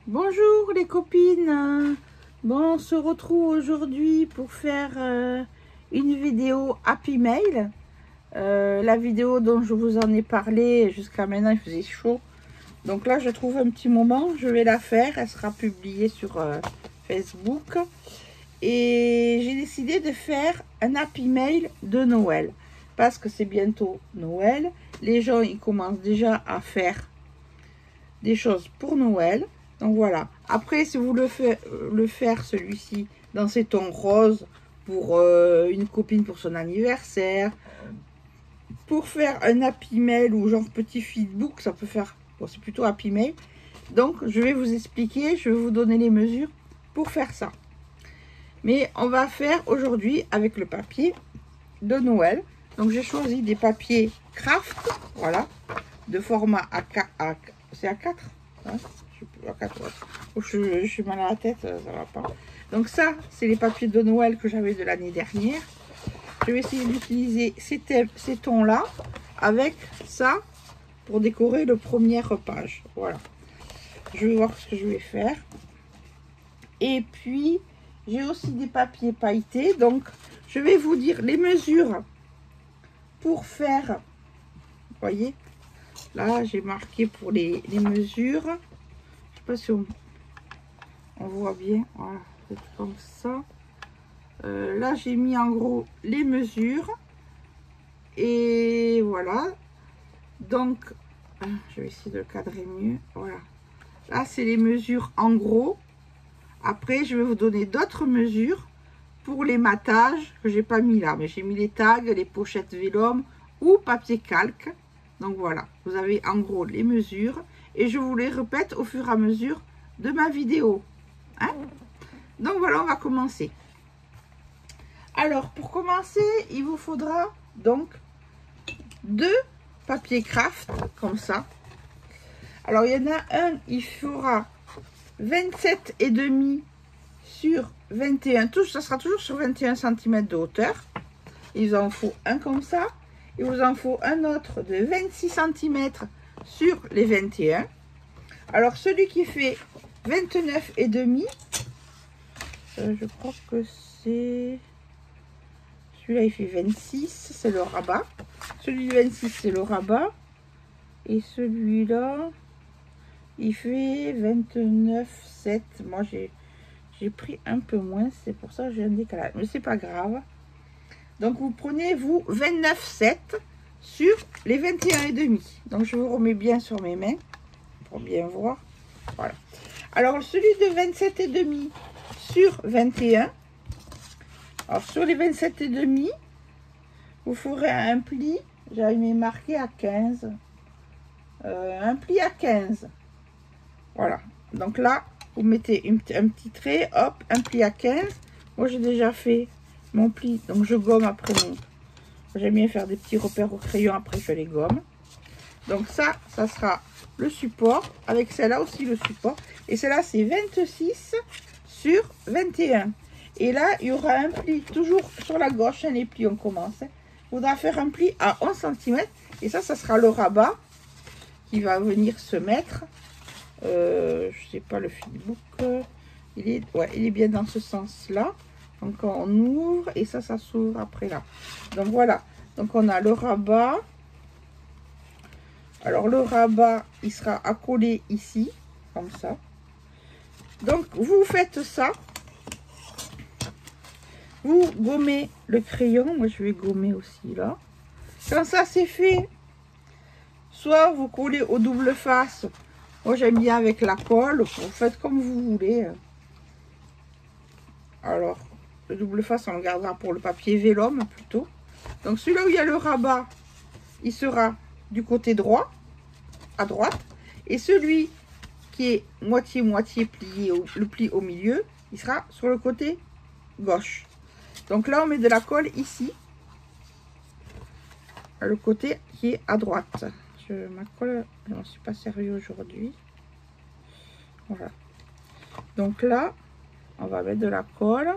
Bonjour les copines. Bon, on se retrouve aujourd'hui pour faire une vidéo Happy Mail. La vidéo dont je vous en ai parlé jusqu'à maintenant, il faisait chaud. Donc là, je trouve un petit moment, je vais la faire. Elle sera publiée sur Facebook. Et j'ai décidé de faire un Happy Mail de Noël. Parce que c'est bientôt Noël. Les gens, ils commencent déjà à faire des choses pour Noël. Donc voilà. Après, si vous le faire celui-ci dans ces tons roses pour une copine pour son anniversaire, pour faire un Happy Mail ou genre petit feedbook, ça peut faire, bon, c'est plutôt Happy Mail. Donc je vais vous expliquer, je vais vous donner les mesures pour faire ça. Mais on va faire aujourd'hui avec le papier de Noël. Donc j'ai choisi des papiers craft, voilà, de format A4, c'est A4, hein, je suis mal à la tête, ça va pas. Donc ça, c'est les papiers de Noël que j'avais de l'année dernière. Je vais essayer d'utiliser ces tons-là avec ça pour décorer le première page. Voilà. Je vais voir ce que je vais faire. Et puis, j'ai aussi des papiers pailletés. Donc, je vais vous dire les mesures pour faire. Vous voyez, là, j'ai marqué pour les mesures. Je sais pas si on voit bien. Voilà, c'est comme ça. Là, j'ai mis en gros les mesures. Et voilà. Donc, je vais essayer de le cadrer mieux. Voilà. Là, c'est les mesures en gros. Après, je vais vous donner d'autres mesures pour les matages que j'ai pas mis là. Mais j'ai mis les tags, les pochettes vélum ou papier calque. Donc voilà, vous avez en gros les mesures. Et je vous les répète au fur et à mesure de ma vidéo. Hein? Donc voilà, on va commencer. Alors, pour commencer, il vous faudra donc 2 papiers craft, comme ça. Alors, il y en a un, il fera 27,5 sur 21. Ça sera toujours sur 21 cm de hauteur. Il vous en faut un comme ça. Il vous en faut un autre de 26 cm sur les 21. Alors, celui qui fait 29,5, je crois que c'est... Celui-là, il fait 26, c'est le rabat. Celui de 26, c'est le rabat. Et celui-là, il fait 29,7. Moi, j'ai pris un peu moins. C'est pour ça que j'ai un décalage. Mais c'est pas grave. Donc, vous prenez, vous, 29,7 sur les 21,5. Donc, je vous remets bien sur mes mains pour bien voir. Voilà. Alors, celui de 27,5 sur 21. Alors, sur les 27,5, vous ferez un pli. J'avais marqué à 15. Un pli à 15. Voilà. Donc là, vous mettez un petit trait. Hop, un pli à 15. Moi, j'ai déjà fait mon pli. Donc, je gomme après mon... J'aime bien faire des petits repères au crayon. Après, je les gomme. Donc, ça sera le support. Avec celle-là aussi, le support. Et celle-là, c'est 26 sur 21. Et là, il y aura un pli, toujours sur la gauche, hein, les plis, on commence. Il faudra faire un pli à 11 cm. Et ça sera le rabat qui va venir se mettre. Je sais pas, le feedbook. Il est bien dans ce sens-là. Donc, on ouvre et ça s'ouvre après là. Donc, voilà. Donc, on a le rabat. Alors, le rabat, il sera accolé ici, comme ça. Donc, vous faites ça. Vous gommez le crayon. Moi, je vais gommer aussi là. Quand ça c'est fait, soit vous collez au double face. Moi, j'aime bien avec la colle. Vous faites comme vous voulez. Alors, le double face, on le gardera pour le papier vélum plutôt. Donc, celui-là où il y a le rabat, il sera du côté droit, à droite. Et celui qui est moitié-moitié plié, le pli au milieu, il sera sur le côté gauche. Donc là, on met de la colle ici, le côté qui est à droite. Ma colle, je n'en suis pas servi aujourd'hui. Voilà. Donc là, on va mettre de la colle.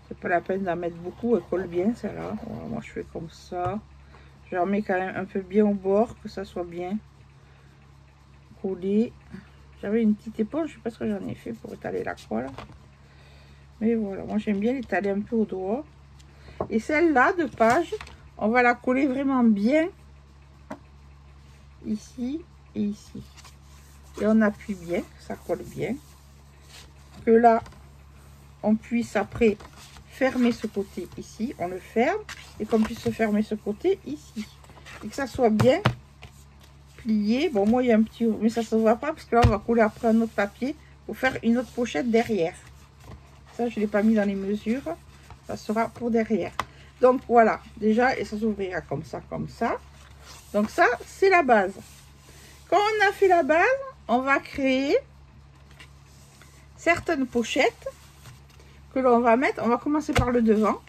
C'est pas la peine d'en mettre beaucoup, elle colle bien celle-là. Voilà, moi, je fais comme ça. Je remets quand même un peu bien au bord, que ça soit bien collé. J'avais une petite éponge, je sais pas ce que j'en ai fait pour étaler la colle. Mais voilà, moi j'aime bien l'étaler un peu au doigt. Et celle-là de page, on va la coller vraiment bien. Ici et ici. Et on appuie bien, ça colle bien. Que là, on puisse après fermer ce côté ici. On le ferme. Et qu'on puisse fermer ce côté ici. Et que ça soit bien plié. Bon, moi, il y a un petit... Mais ça ne se voit pas parce que là, on va coller après un autre papier pour faire une autre pochette derrière. Ça, je ne l'ai pas mis dans les mesures. Ça sera pour derrière. Donc, voilà. Déjà, et ça s'ouvrira comme ça, comme ça. Donc, ça, c'est la base. Quand on a fait la base, on va créer certaines pochettes que l'on va mettre. On va commencer par le devant.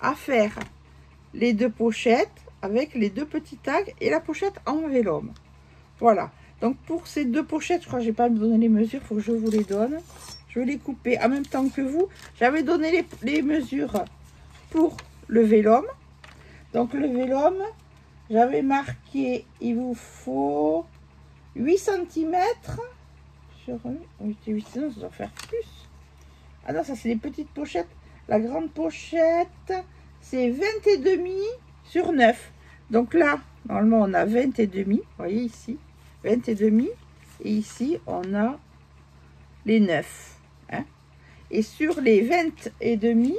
À faire les deux pochettes avec les deux petits tags et la pochette en vélum. Voilà. Donc pour ces deux pochettes, je crois que j'ai pas à me donner les mesures, il faut que je vous les donne. Je vais les couper en même temps que vous. J'avais donné les mesures pour le vélum. Donc le vélum, j'avais marqué, il vous faut 8 cm sur 8 cm, ça doit faire plus. Ah non, ça c'est les petites pochettes. La grande pochette, c'est 20,5 sur 9. Donc là, normalement, on a 20,5. Vous voyez ici, 20,5. Et ici, on a les 9. Hein. Et sur les 20,5,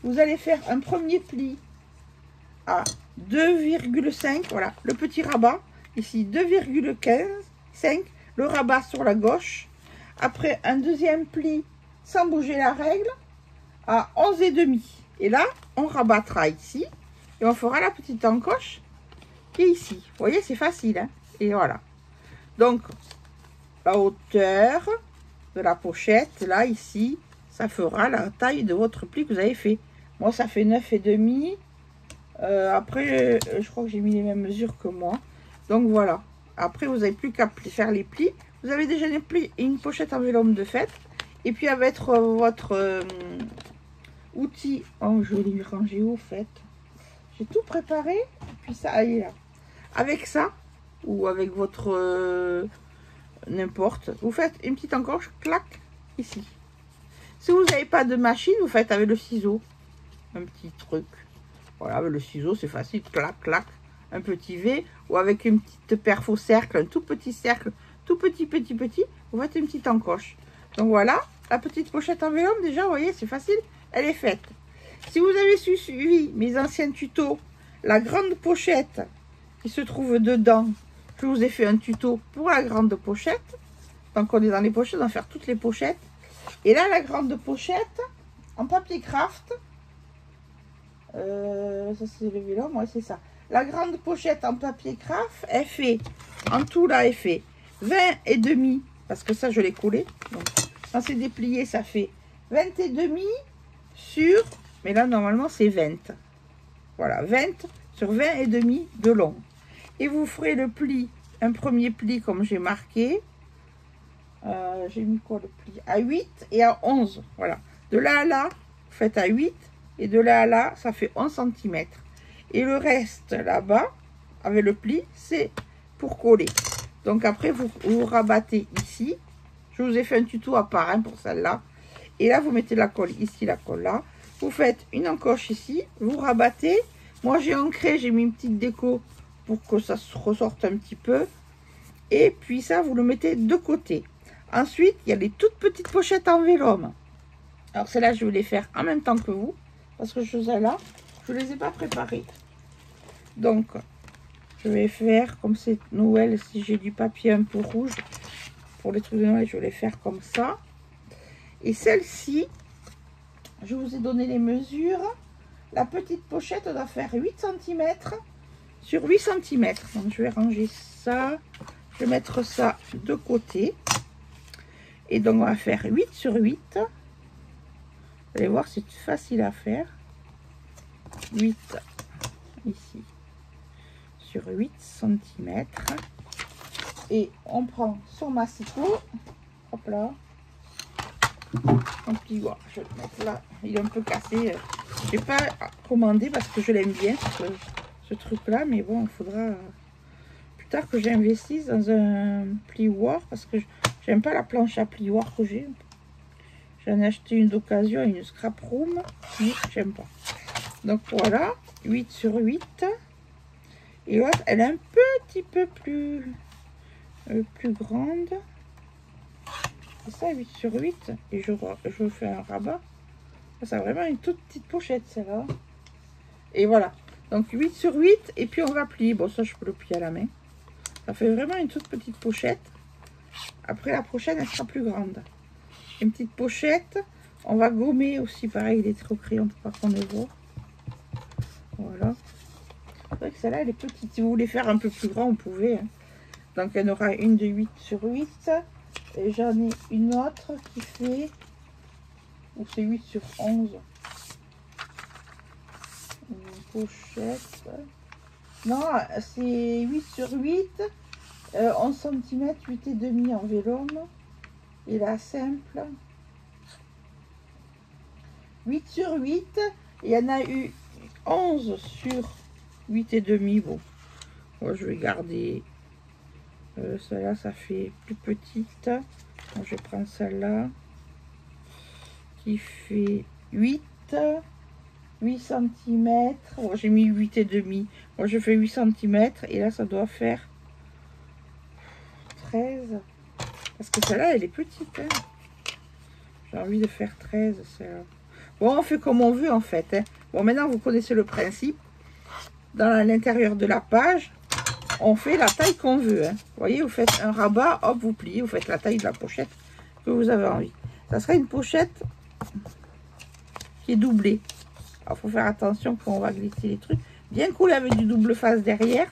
vous allez faire un premier pli à 2,5. Voilà, le petit rabat. Ici, 2,15. Le rabat sur la gauche. Après, un deuxième pli sans bouger la règle à 11,5. Et là, on rabattra ici et on fera la petite encoche qui est ici. Vous voyez, c'est facile. Hein, et voilà. Donc, la hauteur de la pochette, là, ici, ça fera la taille de votre pli que vous avez fait. Moi, ça fait 9,5. Après, je crois que j'ai mis les mêmes mesures que moi. Donc, voilà. Après, vous n'avez plus qu'à faire les plis. Vous avez déjà une pochette en vélum de fête. Et puis, avec votre outil, oh, je vais les ranger au fait. J'ai tout préparé. Et puis ça, elle est là. Avec ça, ou avec votre n'importe, vous faites une petite encoche, clac, ici. Si vous n'avez pas de machine, vous faites avec le ciseau. Un petit truc. Voilà, avec le ciseau, c'est facile. Clac, clac. Un petit V. Ou avec une petite perf au cercle, un tout petit cercle, tout petit, vous faites une petite encoche. Donc voilà, la petite pochette en vélum, déjà, vous voyez, c'est facile, elle est faite. Si vous avez suivi mes anciens tutos, la grande pochette qui se trouve dedans, je vous ai fait un tuto pour la grande pochette. Donc on est dans les pochettes, on va faire toutes les pochettes. Et là, la grande pochette en papier craft, ça c'est le vélum, ouais, c'est ça. La grande pochette en papier craft, elle fait, en tout là, elle fait 20,5, parce que ça je l'ai collé. Donc, quand c'est déplié, ça fait 20,5 sur, mais là normalement c'est 20. Voilà, 20 sur 20,5 de long. Et vous ferez le pli, un premier pli comme j'ai marqué. J'ai mis quoi le pli? À 8 et à 11. Voilà. De là à là, vous faites à 8. Et de là à là, ça fait 11 cm. Et le reste là-bas, avec le pli, c'est pour coller. Donc après, vous rabattez ici. Je vous ai fait un tuto à part hein, pour celle-là. Et là, vous mettez la colle ici, la colle là. Vous faites une encoche ici. Vous rabattez. Moi, j'ai ancré, j'ai mis une petite déco pour que ça se ressorte un petit peu. Et puis ça, vous le mettez de côté. Ensuite, il y a les toutes petites pochettes en vélum. Alors celles-là, je vais les faire en même temps que vous. Parce que celles-là, je ne les ai pas préparées. Donc, je vais faire, comme c'est Noël, si j'ai du papier un peu rouge, pour les trucs de Noël, je vais les faire comme ça. Et celle-ci, je vous ai donné les mesures. La petite pochette doit faire 8 cm sur 8 cm. Donc, je vais ranger ça. Je vais mettre ça de côté. Et donc, on va faire 8 sur 8. Vous allez voir, c'est facile à faire. 8 ici sur 8 cm. Et on prend son massicot. Hop là. Un petit doigt. Je vais le mettre là. Il est un peu cassé. Je n'ai pas commandé parce que je l'aime bien, ce truc-là. Mais bon, il faudra plus tard que j'investisse dans un plioir parce que j'aime pas la planche à plioir que j'ai. J'en ai acheté une d'occasion à une scrap room, mais j'aime pas. Donc voilà, 8 sur 8. Et l'autre, elle est un petit peu plus grande. C'est ça, 8 sur 8. Et je fais un rabat. Ça a vraiment une toute petite pochette, celle-là. Et voilà. Donc 8 sur 8. Et puis on va plier. Bon, ça, je peux le plier à la main. Ça fait vraiment une toute petite pochette. Après, la prochaine, elle sera plus grande. Une petite pochette. On va gommer aussi, pareil, il est trop crayon pour pas qu'on le voit. Voilà. C'est vrai que celle-là, elle est petite. Si vous voulez faire un peu plus grand, vous pouvez. Hein. Donc, il y en aura une de 8 sur 8. Et j'en ai une autre qui fait... Ou c'est 8 sur 11. Une pochette. Non, c'est 8 sur 8. 11 cm, 8,5 en vélone. Et la simple. 8 sur 8. Il y en a eu 11 sur 8,5. Bon, moi je vais garder celle-là, ça fait plus petite. Bon, je prends celle-là qui fait 8 cm. Bon, j'ai mis 8,5. Moi je fais 8 cm et là ça doit faire 13. Parce que celle-là elle est petite. Hein. J'ai envie de faire 13 celle-là. Bon, on fait comme on veut en fait. Hein. Bon, maintenant vous connaissez le principe. Dans l'intérieur de la page, on fait la taille qu'on veut. Hein. Vous voyez, vous faites un rabat, hop, vous pliez, vous faites la taille de la pochette que vous avez envie. Ça sera une pochette qui est doublée. Alors, il faut faire attention quand on va glisser les trucs. Bien couler avec du double face derrière.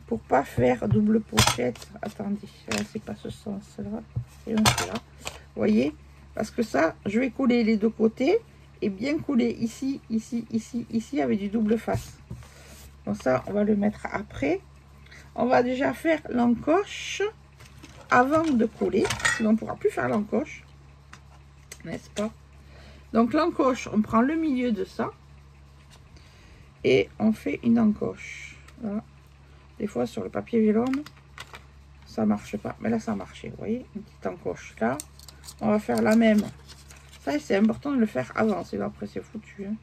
Pour pas faire double pochette. Attendez, là, c'est pas ce sens-là. Et on fait là. Vous voyez? Parce que ça, je vais couler les deux côtés. Et bien couler ici, ici, ici, ici avec du double face. Donc ça, on va le mettre après. On va déjà faire l'encoche avant de coller. Sinon, on ne pourra plus faire l'encoche. N'est-ce pas? Donc l'encoche, on prend le milieu de ça. Et on fait une encoche. Voilà. Des fois, sur le papier vélone, ça ne marche pas. Mais là, ça a marché. Vous voyez? Une petite encoche là. On va faire la même. Ça, c'est important de le faire avant. Sinon, après, c'est foutu. Hein.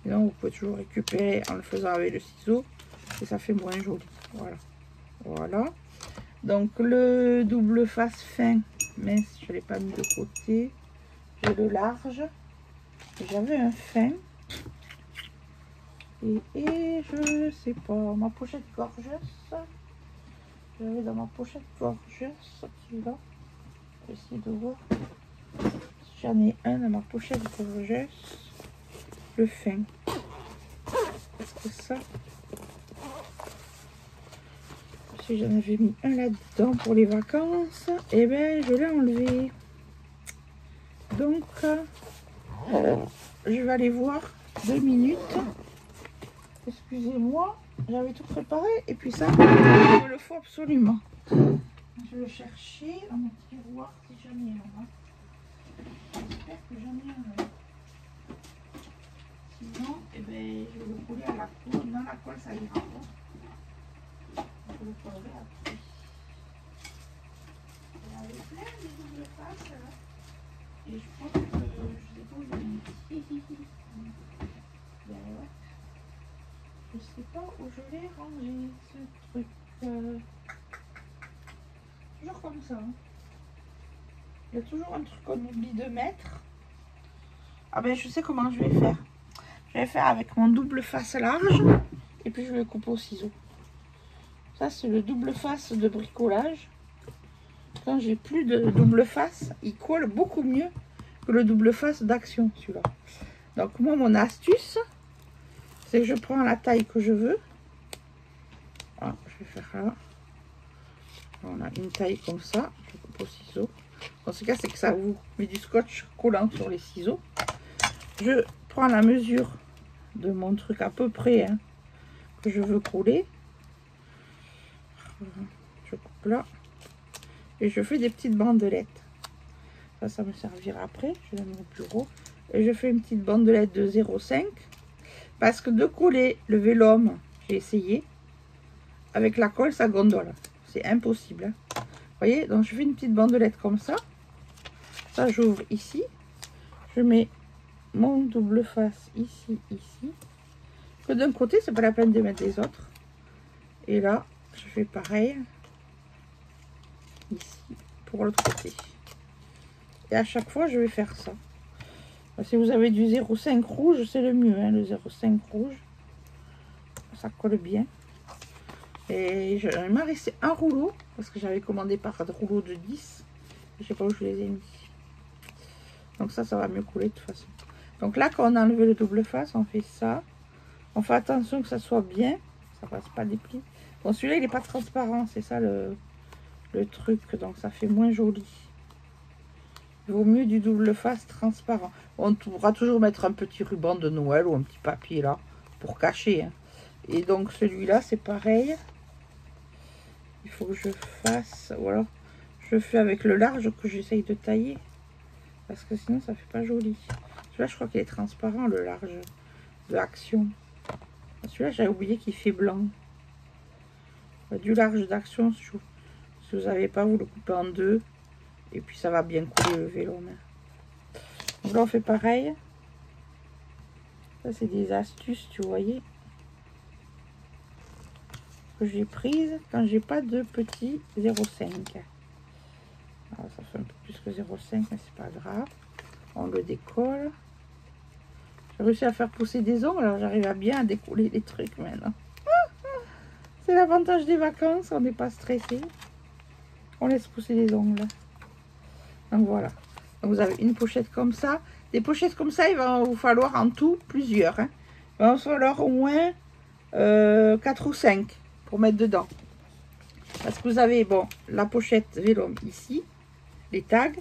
Sinon, vous pouvez toujours récupérer en le faisant avec le ciseau. Et ça fait moins joli. Voilà. Voilà. Donc, le double face fin. Mais je ne l'ai pas mis de côté. J'ai le large. J'avais un fin. Et je sais pas. Ma pochette gorgeuse. J'avais dans ma pochette gorgeuse. Celui-là. Je vais essayer de voir. J'en ai un dans ma pochette gorgeuse. Le fin. Est-ce que ça... Si j'en avais mis un là-dedans pour les vacances, et ben je l'ai enlevé. Donc, je vais aller voir 2 minutes. Excusez-moi, j'avais tout préparé. Et puis ça, il me le faut absolument. Je vais chercher dans mon tiroir si j'en ai un. J'espère que j'en ai un là. Sinon, eh ben, je vais le coller à la colle. Dans la colle, ça ira pas. Je le collerai après. Il y avait plein de double face là. Et je crois que je sais pas où je l'ai mis. Ben ouais. Je sais pas où je l'ai rangé ce truc. Toujours comme ça. Hein. Il y a toujours un truc qu'on oublie de mettre. Ah ben je sais comment je vais faire. Je vais faire avec mon double face large. Et puis je vais le couper au ciseau. Ça c'est le double face de bricolage. Quand j'ai plus de double face, il colle beaucoup mieux que le double face d'action celui-là. Donc moi mon astuce, c'est que je prends la taille que je veux. Voilà, je vais faire là. On a une taille comme ça. Je coupe au ciseau. Dans ce cas, c'est que ça vous met du scotch collant sur les ciseaux. Je prends la mesure de mon truc à peu près hein, que je veux coller. Je coupe là. Et je fais des petites bandelettes. Ça me servira après. Je vais mettre au bureau. Et je fais une petite bandelette de 0,5. Parce que de coller le vélum, j'ai essayé. avec la colle, ça gondole. C'est impossible. Hein. Vous voyez, donc je fais une petite bandelette comme ça. Ça, j'ouvre ici. Je mets mon double face ici, ici. Que d'un côté, c'est pas la peine de mettre les autres. Et là, je fais pareil. Ici, pour l'autre côté. Et à chaque fois, je vais faire ça. Si vous avez du 0,5 rouge, c'est le mieux. Hein, le 0,5 rouge. Ça colle bien. Et il m'a resté un rouleau. Parce que j'avais commandé par rouleau de 10. Je sais pas où je les ai mis. Donc ça va mieux couler de toute façon. Donc là, quand on a enlevé le double face, on fait ça. On fait attention que ça soit bien. Ça passe pas des plis. Bon, celui-là, il n'est pas transparent. C'est ça le truc. Donc ça fait moins joli. Il vaut mieux du double face transparent. On pourra toujours mettre un petit ruban de Noël ou un petit papier là pour cacher. Hein. Et donc celui-là, c'est pareil. Il faut que je fasse. Ou alors, je fais avec le large que j'essaye de tailler. Parce que sinon, ça fait pas joli. Celui-là, je crois qu'il est transparent, le large de Action. Celui-là, j'avais oublié qu'il fait blanc. Du large d'Action, si vous n'avez pas, vous le coupez en deux. Et puis, ça va bien couler le vélo. Donc là, on fait pareil. Ça, c'est des astuces, tu voyez. Que j'ai prises quand j'ai pas de petit 0,5. Alors, ça fait un peu plus que 0,5, mais c'est pas grave. On le décolle. J'ai réussi à faire pousser des ongles, alors j'arrive à bien à décoller les trucs maintenant. C'est l'avantage des vacances, on n'est pas stressé. On laisse pousser les ongles. Donc voilà. Donc vous avez une pochette comme ça. Des pochettes comme ça, il va vous falloir en tout plusieurs. Hein. Il va vous falloir au moins 4 ou 5 pour mettre dedans. Parce que vous avez, bon, la pochette Vélum ici, les tags,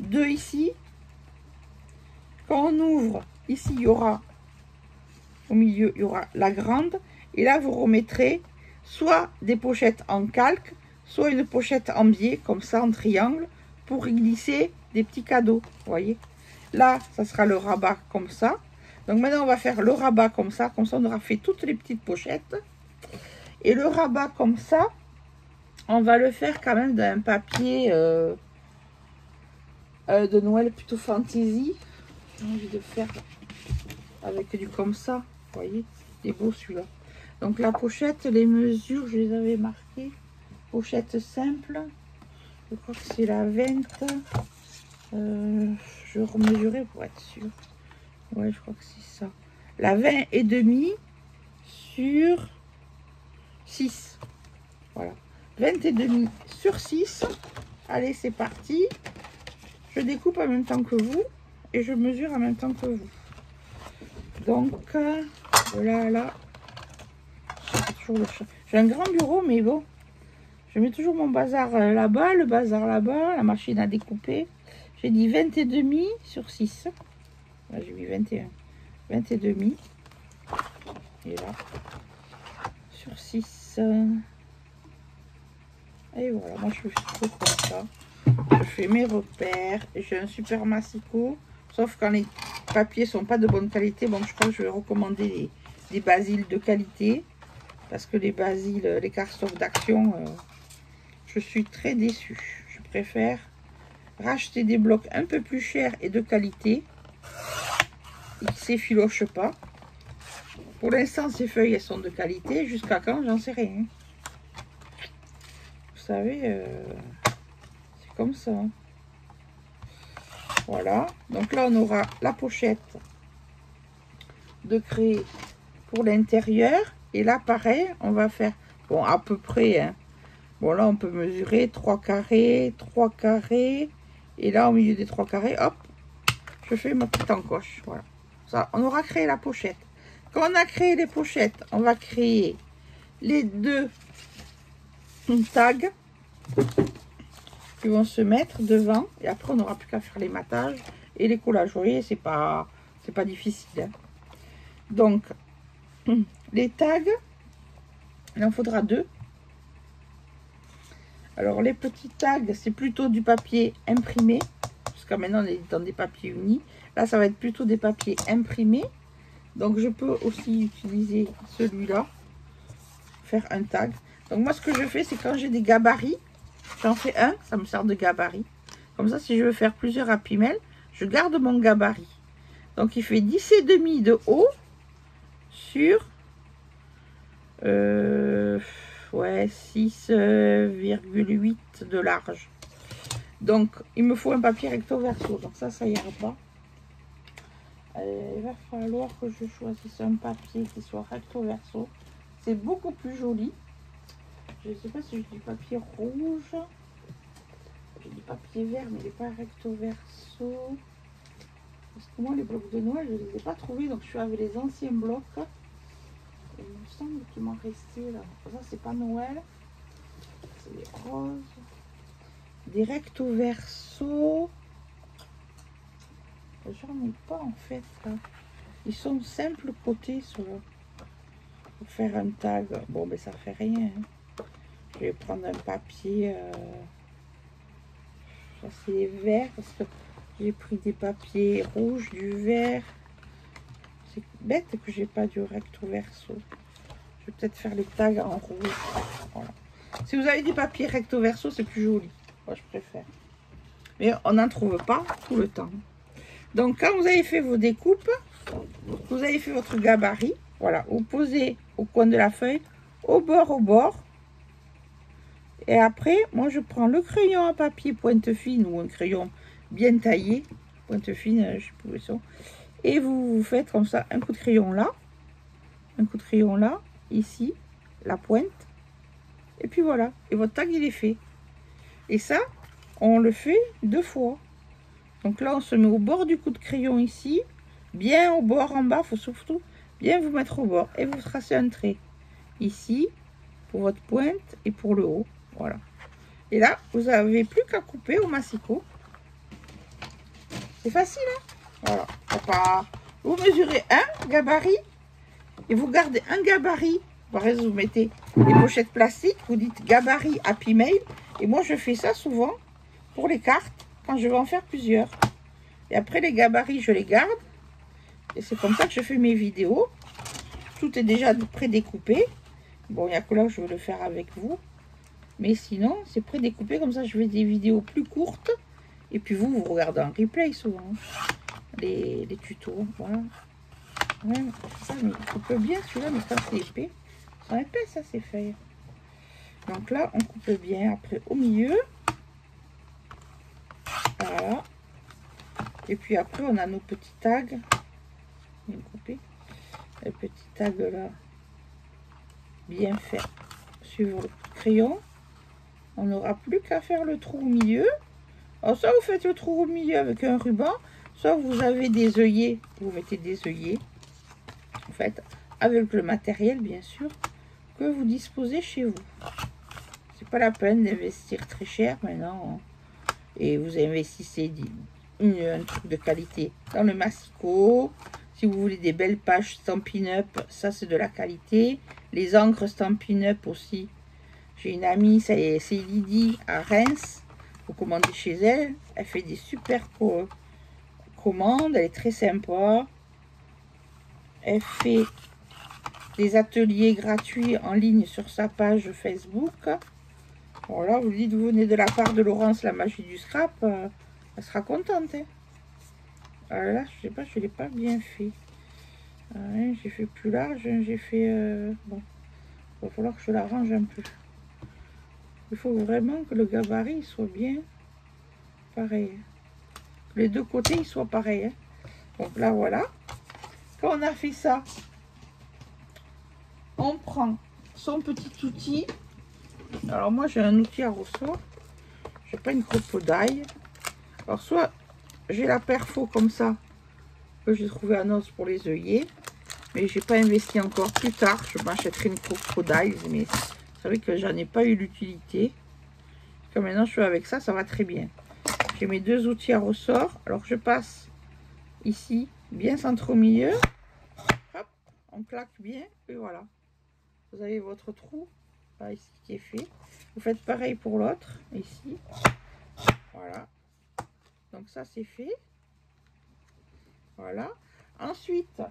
2 ici. Quand on ouvre, ici, il y aura, au milieu, il y aura la grande. Et là, vous remettrez soit des pochettes en calque, soit une pochette en biais, comme ça, en triangle, pour y glisser des petits cadeaux, vous voyez. Là, ça sera le rabat comme ça. Donc maintenant, on va faire le rabat comme ça on aura fait toutes les petites pochettes. Et le rabat comme ça, on va le faire quand même d'un papier de Noël plutôt fantaisie. J'ai envie de faire avec du comme ça, vous voyez, il est beau celui-là. Donc la pochette, les mesures, je les avais marquées. Pochette simple, je crois que c'est la 20. Je remesurer pour être sûr. Ouais, je crois que c'est ça. La 20 et demi sur 6. Voilà. 20 et demi sur 6. Allez, c'est parti. Je découpe en même temps que vous et je mesure en même temps que vous. Donc, voilà, là. J'ai un grand bureau, mais bon. Je mets toujours mon bazar là-bas, le bazar là-bas, la machine à découper. J'ai dit 20 et demi sur 6. Là, j'ai mis 21. 20 et demi. Et là, sur 6. Et voilà, moi je fais tout comme ça. Je fais mes repères. J'ai un super massicot. Sauf quand les papiers sont pas de bonne qualité. Bon, je crois que je vais recommander des basiles de qualité. Parce que les basiles, les cardstocks d'Action, je suis très déçue. Je préfère racheter des blocs un peu plus chers et de qualité. Et qui ne s'effilochent pas. Pour l'instant, ces feuilles, elles sont de qualité. Jusqu'à quand, j'en sais rien. Vous savez, c'est comme ça. Voilà. Donc là, on aura la pochette de craie pour l'intérieur. Et là, pareil, on va faire, bon, à peu près, hein. Bon, là, on peut mesurer 3 carrés, 3 carrés. Et là, au milieu des 3 carrés, hop, je fais ma petite encoche. Voilà. Ça, on aura créé la pochette. Quand on a créé les pochettes, on va créer les 2 tags qui vont se mettre devant. Et après, on n'aura plus qu'à faire les matages et les collages. Vous voyez, c'est pas difficile. Hein. Donc, les tags, il en faudra 2. Alors, les petits tags, c'est plutôt du papier imprimé. Jusqu'à maintenant, on est dans des papiers unis. Là, ça va être plutôt des papiers imprimés. Donc, je peux aussi utiliser celui-là, faire un tag. Donc moi, ce que je fais, c'est quand j'ai des gabarits, j'en fais un, ça me sert de gabarit. Comme ça, si je veux faire plusieurs Happy Mail, je garde mon gabarit. Donc il fait 10,5 de haut sur ouais, 6,8 de large. Donc il me faut un papier recto verso. Donc ça ira pas. Il va falloir que je choisisse un papier qui soit recto verso. C'est beaucoup plus joli. Je ne sais pas si je dis papier rouge. J'ai du papier vert, mais il n'est pas recto verso. Parce que moi, les blocs de Noël, je ne les ai pas trouvés. Donc je suis avec les anciens blocs. Et il me semble qu'il m'en restait là. Ça, c'est pas Noël. C'est des roses. Des recto verso. J'en ai pas en fait là. Ils sont simples côtés sur pour faire un tag. Bon, mais ça fait rien. Hein. Je vais prendre un papier. Ça c'est vert parce que j'ai pris des papiers rouges, du vert. C'est bête que j'ai pas du recto verso. Je vais peut-être faire les tags en rouge. Voilà. Si vous avez des papiers recto verso, c'est plus joli. Moi, je préfère. Mais on n'en trouve pas tout le temps. Donc, quand vous avez fait vos découpes, vous avez fait votre gabarit. Voilà, vous posez au coin de la feuille, au bord. Et après, moi, je prends le crayon à papier pointe fine ou un crayon bien taillé. Pointe fine, je ne sais plus où ils sont. Et vous faites comme ça un coup de crayon là. Un coup de crayon là. Ici, la pointe. Et puis voilà. Et votre tag, il est fait. Et ça, on le fait 2 fois. Donc là, on se met au bord du coup de crayon ici. Bien au bord en bas. Il faut surtout bien vous mettre au bord. Et vous tracez un trait. Ici, pour votre pointe et pour le haut. Voilà. Et là, vous n'avez plus qu'à couper au massicot. C'est facile, hein? Voilà. Hop, vous mesurez un gabarit. Et vous gardez un gabarit. Par exemple, vous mettez des pochettes plastiques. Vous dites gabarit Happy Mail. Et moi, je fais ça souvent pour les cartes. Quand je vais en faire plusieurs. Et après les gabarits, je les garde. Et c'est comme ça que je fais mes vidéos. Tout est déjà pré-découpé. Bon, il n'y a que là que je vais le faire avec vous. Mais sinon, c'est pré-découpé. Comme ça, je fais des vidéos plus courtes. Et puis vous regardez en replay souvent. Les tutos. Voilà. Ouais, ça, mais il coupe bien celui-là. Mais quand c'est épais, c'est épais ça, ces feuilles. Donc là, on coupe bien. Après, au milieu. Voilà. Et puis après, on a nos petits tags. Couper. Les petits tags là. Bien fait. Suivre le crayon. On n'aura plus qu'à faire le trou au milieu. Alors, soit vous faites le trou au milieu avec un ruban. Soit vous avez des œillets. Vous mettez des œillets. En fait, avec le matériel, bien sûr, que vous disposez chez vous. C'est pas la peine d'investir très cher maintenant. Et vous investissez un truc de qualité dans le massicot. Si vous voulez des belles pages Stampin' Up, ça c'est de la qualité. Les encres Stampin' Up aussi. J'ai une amie, c'est Lydie à Reims. Vous commandez chez elle. Elle fait des super commandes. Elle est très sympa. Elle fait des ateliers gratuits en ligne sur sa page Facebook. Voilà, vous dites, vous venez de la part de Laurence, la magie du scrap. Elle sera contente. Hein. Alors là, je sais pas, je ne l'ai pas bien fait. J'ai fait plus large, j'ai fait... bon, il va falloir que je la range un peu. Il faut vraiment que le gabarit soit bien pareil. Que les deux côtés ils soient pareils. Hein. Donc là, voilà. Quand on a fait ça, on prend son petit outil. Alors moi, j'ai un outil à ressort. J'ai pas une crocodile. Alors soit j'ai la perfo comme ça, que j'ai trouvé à Noz pour les œillets. Mais j'ai pas investi encore. Plus tard, je m'achèterai une crocodile. Mais c'est vrai que j'en ai pas eu l'utilité. Comme maintenant je suis avec ça, ça va très bien. J'ai mes deux outils à ressort. Alors je passe ici, bien centré au milieu. Hop, on claque bien. Et voilà. Vous avez votre trou là, ici qui est fait. Vous faites pareil pour l'autre. Ici. Voilà. Donc ça c'est fait. Voilà. Ensuite,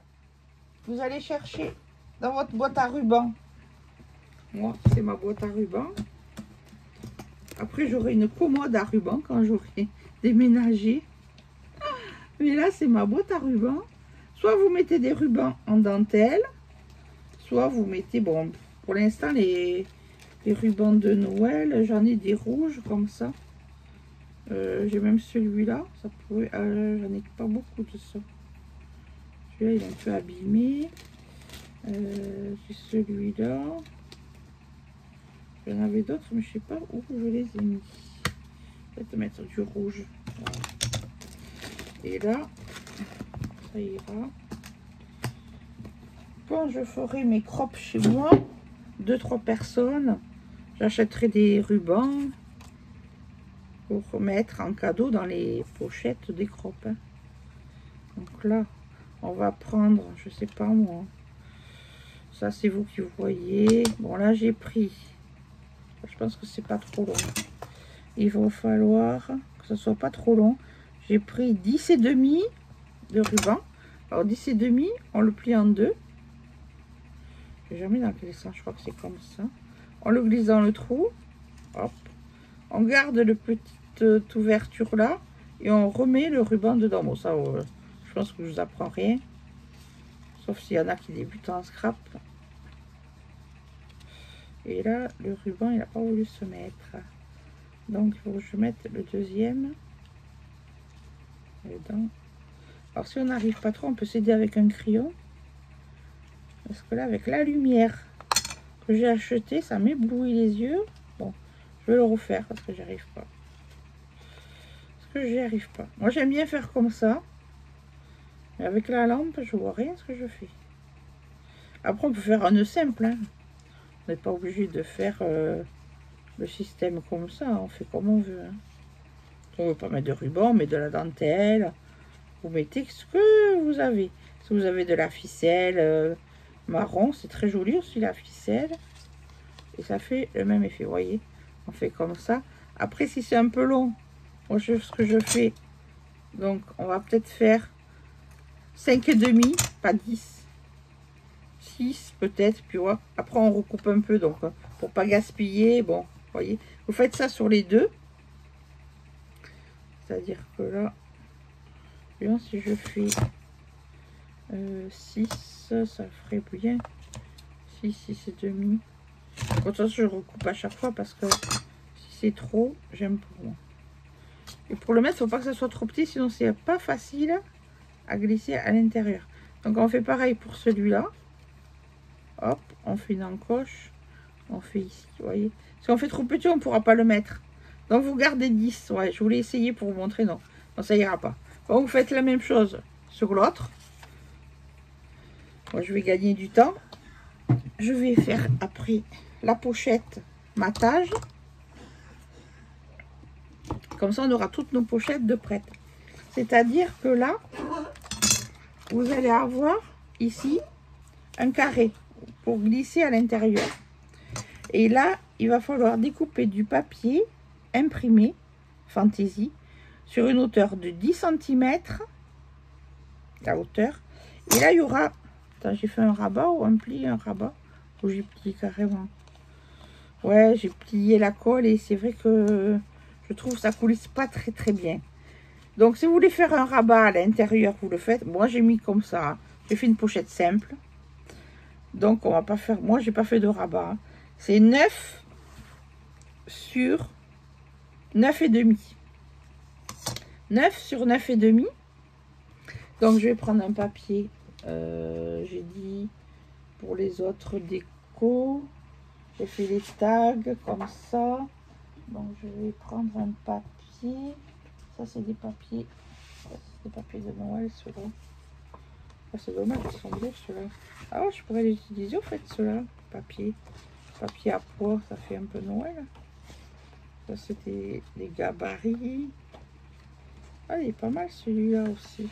vous allez chercher dans votre boîte à ruban Moi, c'est ma boîte à ruban. Après, j'aurai une commode à ruban quand j'aurai déménagé. Mais là, c'est ma boîte à ruban. Soit vous mettez des rubans en dentelle, soit vous mettez, bon, pour l'instant, les rubans de Noël, j'en ai des rouges comme ça. J'ai même celui-là, ça pourrait, j'en ai pas beaucoup de ça. Celui-là, il est un peu abîmé. J'ai celui-là. J'en avais d'autres, mais je sais pas où je les ai mis. Peut-être mettre du rouge. Voilà. Et là, ça ira. Quand je ferai mes crops chez moi, 2-3 personnes, j'achèterai des rubans pour mettre en cadeau dans les pochettes des crops. Hein. Donc là, on va prendre, je sais pas moi. Ça, c'est vous qui voyez. Bon, là, j'ai pris. Je pense que c'est pas trop long. Il va falloir que ce soit pas trop long. J'ai pris 10,5 de ruban. Alors 10,5, on le plie en deux. J'ai jamais dans quel sens, je crois que c'est comme ça. On le glisse dans le trou. Hop. On garde le petite ouverture là. Et on remet le ruban dedans. Bon, ça, je pense que je vous apprends rien. Sauf s'il y en a qui débutent en scrap. Et là, le ruban, il n'a pas voulu se mettre. Donc, il faut que je mette le deuxième dedans. Alors, si on n'arrive pas trop, on peut s'aider avec un crayon. Parce que là, avec la lumière que j'ai achetée, ça m'éblouit les yeux. Bon, je vais le refaire parce que j'y arrive pas. Parce que j'y arrive pas. Moi, j'aime bien faire comme ça. Mais avec la lampe, je vois rien ce que je fais. Après, on peut faire un nœud simple. Hein. On n'est pas obligé de faire le système comme ça. On fait comme on veut. Hein. On ne veut pas mettre de ruban, mais de la dentelle. Vous mettez ce que vous avez. Si vous avez de la ficelle marron, c'est très joli aussi la ficelle. Et ça fait le même effet, vous voyez. On fait comme ça. Après, si c'est un peu long, moi, ce que je fais, donc on va peut-être faire 5,5, pas 10. 6 peut-être, puis ouais. Après on recoupe un peu, donc pour pas gaspiller, bon, vous voyez, vous faites ça sur les deux, c'est à dire que là, si je fais 6, ça ferait bien 6,5. De toute façon, je recoupe à chaque fois parce que si c'est trop, j'aime pour moi. Et pour le mettre, il ne faut pas que ça soit trop petit, sinon c'est pas facile à glisser à l'intérieur. Donc on fait pareil pour celui-là. Hop, on fait une encoche, on fait ici, vous voyez. Si on fait trop petit, on ne pourra pas le mettre. Donc vous gardez 10, ouais, je voulais essayer pour vous montrer, non, ça ira pas. Bon, vous faites la même chose sur l'autre. Moi, je vais gagner du temps. Je vais faire après la pochette matage. Comme ça, on aura toutes nos pochettes de prêtes. C'est-à-dire que là, vous allez avoir ici un carré pour glisser à l'intérieur. Et là, il va falloir découper du papier imprimé, fantaisie, sur une hauteur de 10 cm, la hauteur. Et là, il y aura... Attends, j'ai fait un rabat ou un pli, un rabat, ou j'ai plié carrément. Ouais, j'ai plié la colle et c'est vrai que je trouve que ça coulisse pas très très bien. Donc, si vous voulez faire un rabat à l'intérieur, vous le faites. Moi, j'ai mis comme ça. J'ai fait une pochette simple. Donc, on va pas faire... Moi, j'ai pas fait de rabat. Hein. C'est 9 sur 9,5. 9 sur 9,5. Donc, je vais prendre un papier. J'ai dit pour les autres déco. J'ai fait les tags comme ça. Donc, je vais prendre un papier. Ça, c'est des papiers. C'est des papiers de Noël, ceux-là. Ah, c'est dommage, ils sont beaux, ceux-là. Ah, je pourrais les utiliser, en fait, ceux-là. Papier à pois, ça fait un peu Noël. Ça, c'était des gabarits. Ah, il est pas mal, celui-là aussi.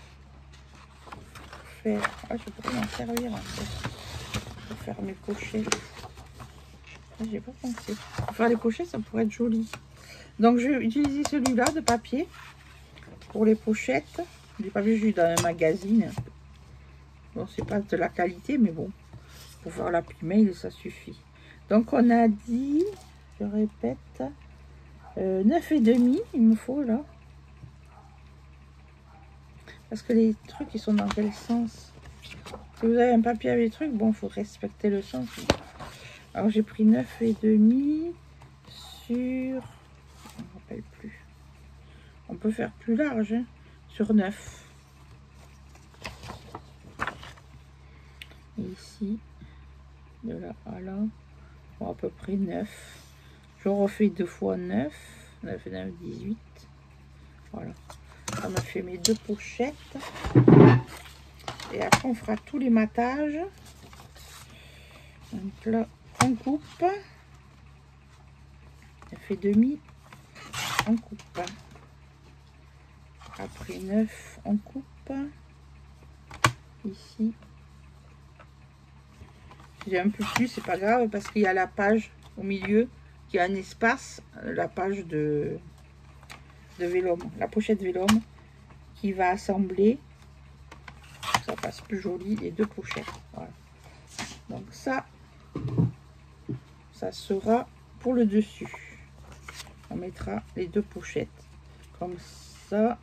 Faire... Ah, je pourrais m'en servir, en fait. Pour faire mes pochettes. Ah, j'ai pas pensé. Pour faire les pochettes, ça pourrait être joli. Donc, je vais utiliser celui-là de papier pour les pochettes. Du papier, j'ai eu dans un magazine. Bon, c'est pas de la qualité, mais bon, pour faire la mail, ça suffit. Donc on a dit, je répète, 9,5 il me faut là. Parce que les trucs ils sont dans quel sens? Si vous avez un papier avec les trucs, bon, il faut respecter le sens. Alors j'ai pris 9,5 sur, je ne me rappelle plus. On peut faire plus large, hein, sur 9. Et ici, de là à là, bon, à peu près 9. Je refais 2 fois 9. 9 et 9, 18. Voilà. Ça me fait mes 2 pochettes. Et après, on fera tous les matages. Donc là, on coupe. 9,5, on coupe. Après 9, on coupe. Ici. J'ai un peu plus, c'est pas grave, parce qu'il y a la page au milieu qui a un espace, la page de vélum, la pochette vélum qui va assembler. Ça passe plus joli les 2 pochettes. Voilà. Donc ça sera pour le dessus. On mettra les 2 pochettes comme ça.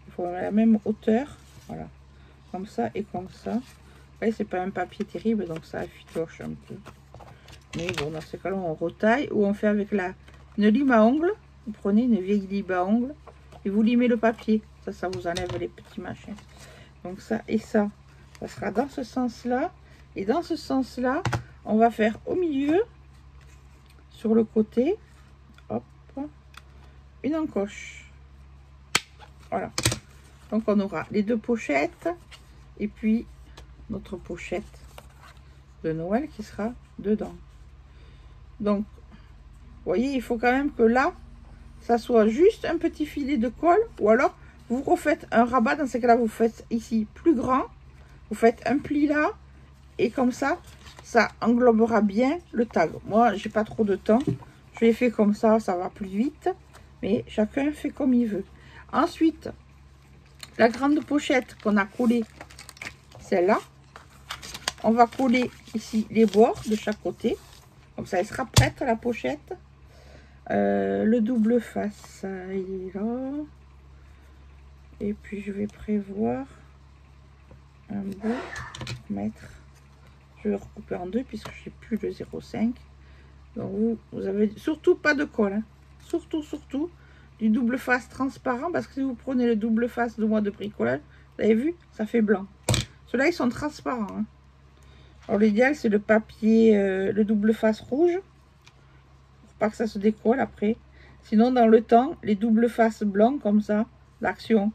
Il faut la même hauteur, voilà, comme ça et comme ça. Vous c'est pas un papier terrible, donc ça effiloche un peu. Mais bon, dans ce cas-là, on retaille ou on fait avec une lime à ongles. Vous prenez une vieille lime à ongles et vous limez le papier. Ça vous enlève les petits machins. Donc ça et ça sera dans ce sens-là. Et dans ce sens-là, on va faire au milieu, sur le côté, hop, une encoche. Voilà. Donc on aura les 2 pochettes et puis notre pochette de Noël qui sera dedans. Donc, vous voyez, il faut quand même que là, ça soit juste un petit filet de colle, ou alors vous refaites un rabat. Dans ce cas-là, vous faites ici plus grand, vous faites un pli là, et comme ça englobera bien le tag. Moi, j'ai pas trop de temps, je l'ai fait comme ça va plus vite, mais chacun fait comme il veut. Ensuite, la grande pochette qu'on a collée, celle-là, on va coller ici les bords de chaque côté. Comme ça, elle sera prête, la pochette. Le double face, il est là. Et puis, je vais prévoir un bout pour mettre. Je vais recouper en 2 puisque j'ai plus le 0,5. Donc, vous avez surtout pas de colle. Hein. Surtout du double face transparent. Parce que si vous prenez le double face de mois de bricolage, vous avez vu, ça fait blanc. Ceux-là, ils sont transparents. Hein. Alors l'idéal c'est le papier, le double face rouge, pour pas que ça se décolle après. Sinon dans le temps, les double faces blancs comme ça, l'action,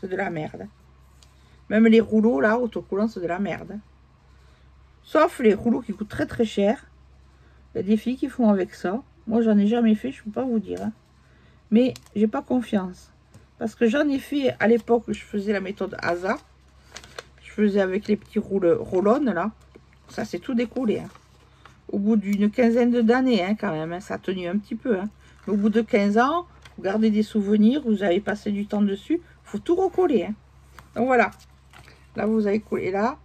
c'est de la merde. Même les rouleaux là, autocollants, c'est de la merde. Sauf les rouleaux qui coûtent très cher. Il y a des filles qui font avec ça. Moi j'en ai jamais fait, je peux pas vous dire. Hein. Mais j'ai pas confiance. Parce que j'en ai fait à l'époque où je faisais la méthode ASA. Je faisais avec les petits roll-on là. Ça, c'est tout décollé. Hein. Au bout d'une quinzaine d'années, hein, quand même. Hein, ça a tenu un petit peu. Hein. Au bout de 15 ans, vous gardez des souvenirs, vous avez passé du temps dessus. Il faut tout recoller. Hein. Donc voilà. Là, vous avez collé là.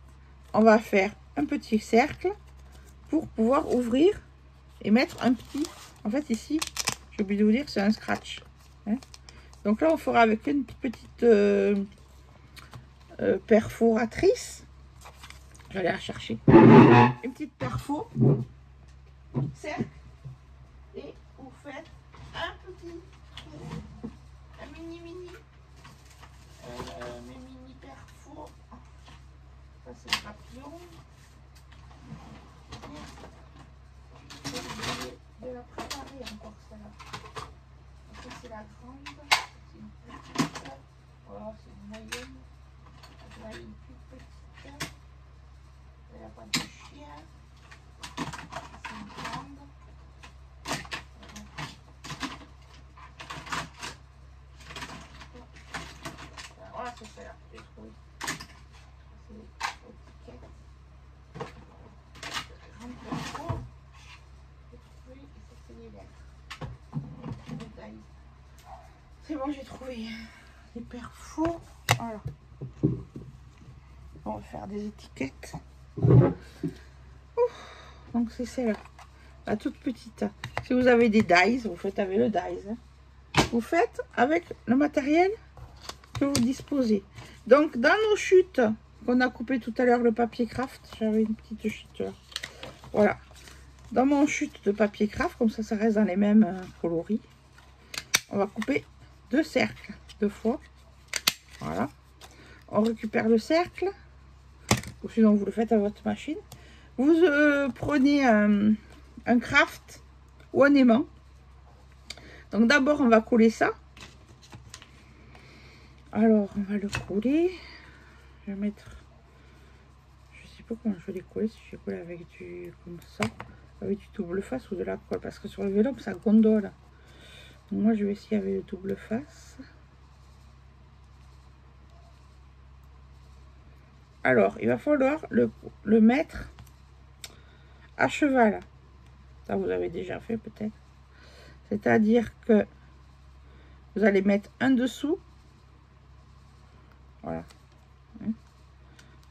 On va faire un petit cercle pour pouvoir ouvrir et mettre un petit... En fait, ici, j'ai oublié de vous dire que c'est un scratch. Hein. Donc là, on fera avec une petite perforatrice. J'allais la chercher. Une petite perfo. Cercle. Et vous faites un petit trou. Un mini perfo. Ça c'est le papillon. Je vais la préparer encore celle-là. Ça c'est la grande. C'est une petite. Voilà, c'est une moyenne. Là, une toute petite. Il n'y a pas de chien. C'est une grande. Voilà, c'est celle-là. J'ai trouvé. C'est l'étiquette. Grande perfo. J'ai trouvé. Et ça, c'est les lettres. C'est bon, j'ai trouvé les perfos. Voilà. On va faire des étiquettes. Ouf. Donc c'est celle-là. la toute petite. Si vous avez des dies, vous faites avec le dies. Vous faites avec le matériel que vous disposez. Donc, dans nos chutes qu'on a coupé tout à l'heure, le papier craft, j'avais une petite chute là. Voilà. Dans mon chute de papier craft, comme ça reste dans les mêmes coloris, on va couper 2 cercles, 2 fois. Voilà. On récupère le cercle, ou sinon vous le faites à votre machine. Vous prenez un craft ou un aimant. Donc d'abord on va coller ça. Alors on va le coller. Je vais mettre, je sais pas comment je vais les coller, si je vais coller avec du comme ça, avec du double face ou de la colle, parce que sur le vélo ça gondole. Donc moi je vais essayer avec le double face. Alors il va falloir le mettre à cheval. Ça vous avez déjà fait peut-être. C'est-à-dire que vous allez mettre un dessous. Voilà.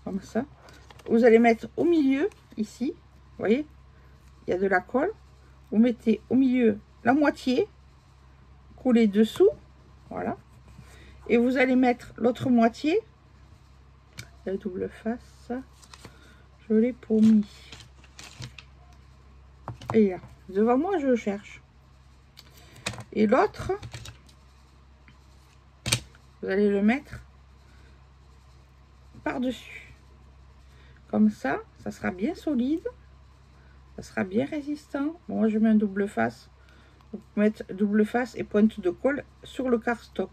Comme ça. Vous allez mettre au milieu, ici. Vous voyez, il y a de la colle. Vous mettez au milieu la moitié. Coller dessous. Voilà. Et vous allez mettre l'autre moitié. La double face. Je l'ai promis. Et là, devant moi, je cherche. Et l'autre, vous allez le mettre par-dessus. Comme ça, ça sera bien solide. Ça sera bien résistant. Bon, moi, je mets un double face. Vous pouvez mettre double face et pointe de colle sur le cardstock.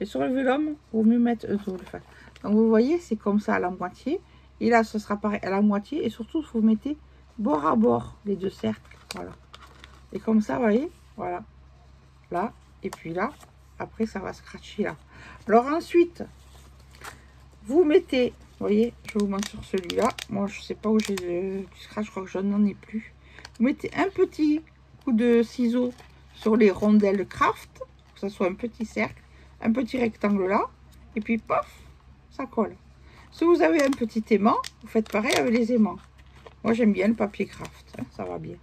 Et sur le vélum, il vaut mieux mettre un double face. Donc, vous voyez, c'est comme ça à la moitié. Et là, ce sera pareil à la moitié. Et surtout, vous mettez bord à bord les 2 cercles. Voilà. Et comme ça, vous voyez, voilà. Là, et puis là. Après, ça va scratcher là. Alors ensuite, vous mettez, vous voyez, je vous montre sur celui-là. Moi, je sais pas où j'ai du scratch, je crois que je n'en ai plus. Vous mettez un petit coup de ciseau sur les rondelles craft, que ce soit un petit cercle, un petit rectangle là, et puis paf, ça colle. Si vous avez un petit aimant, vous faites pareil avec les aimants. Moi, j'aime bien le papier craft, hein, ça va bien.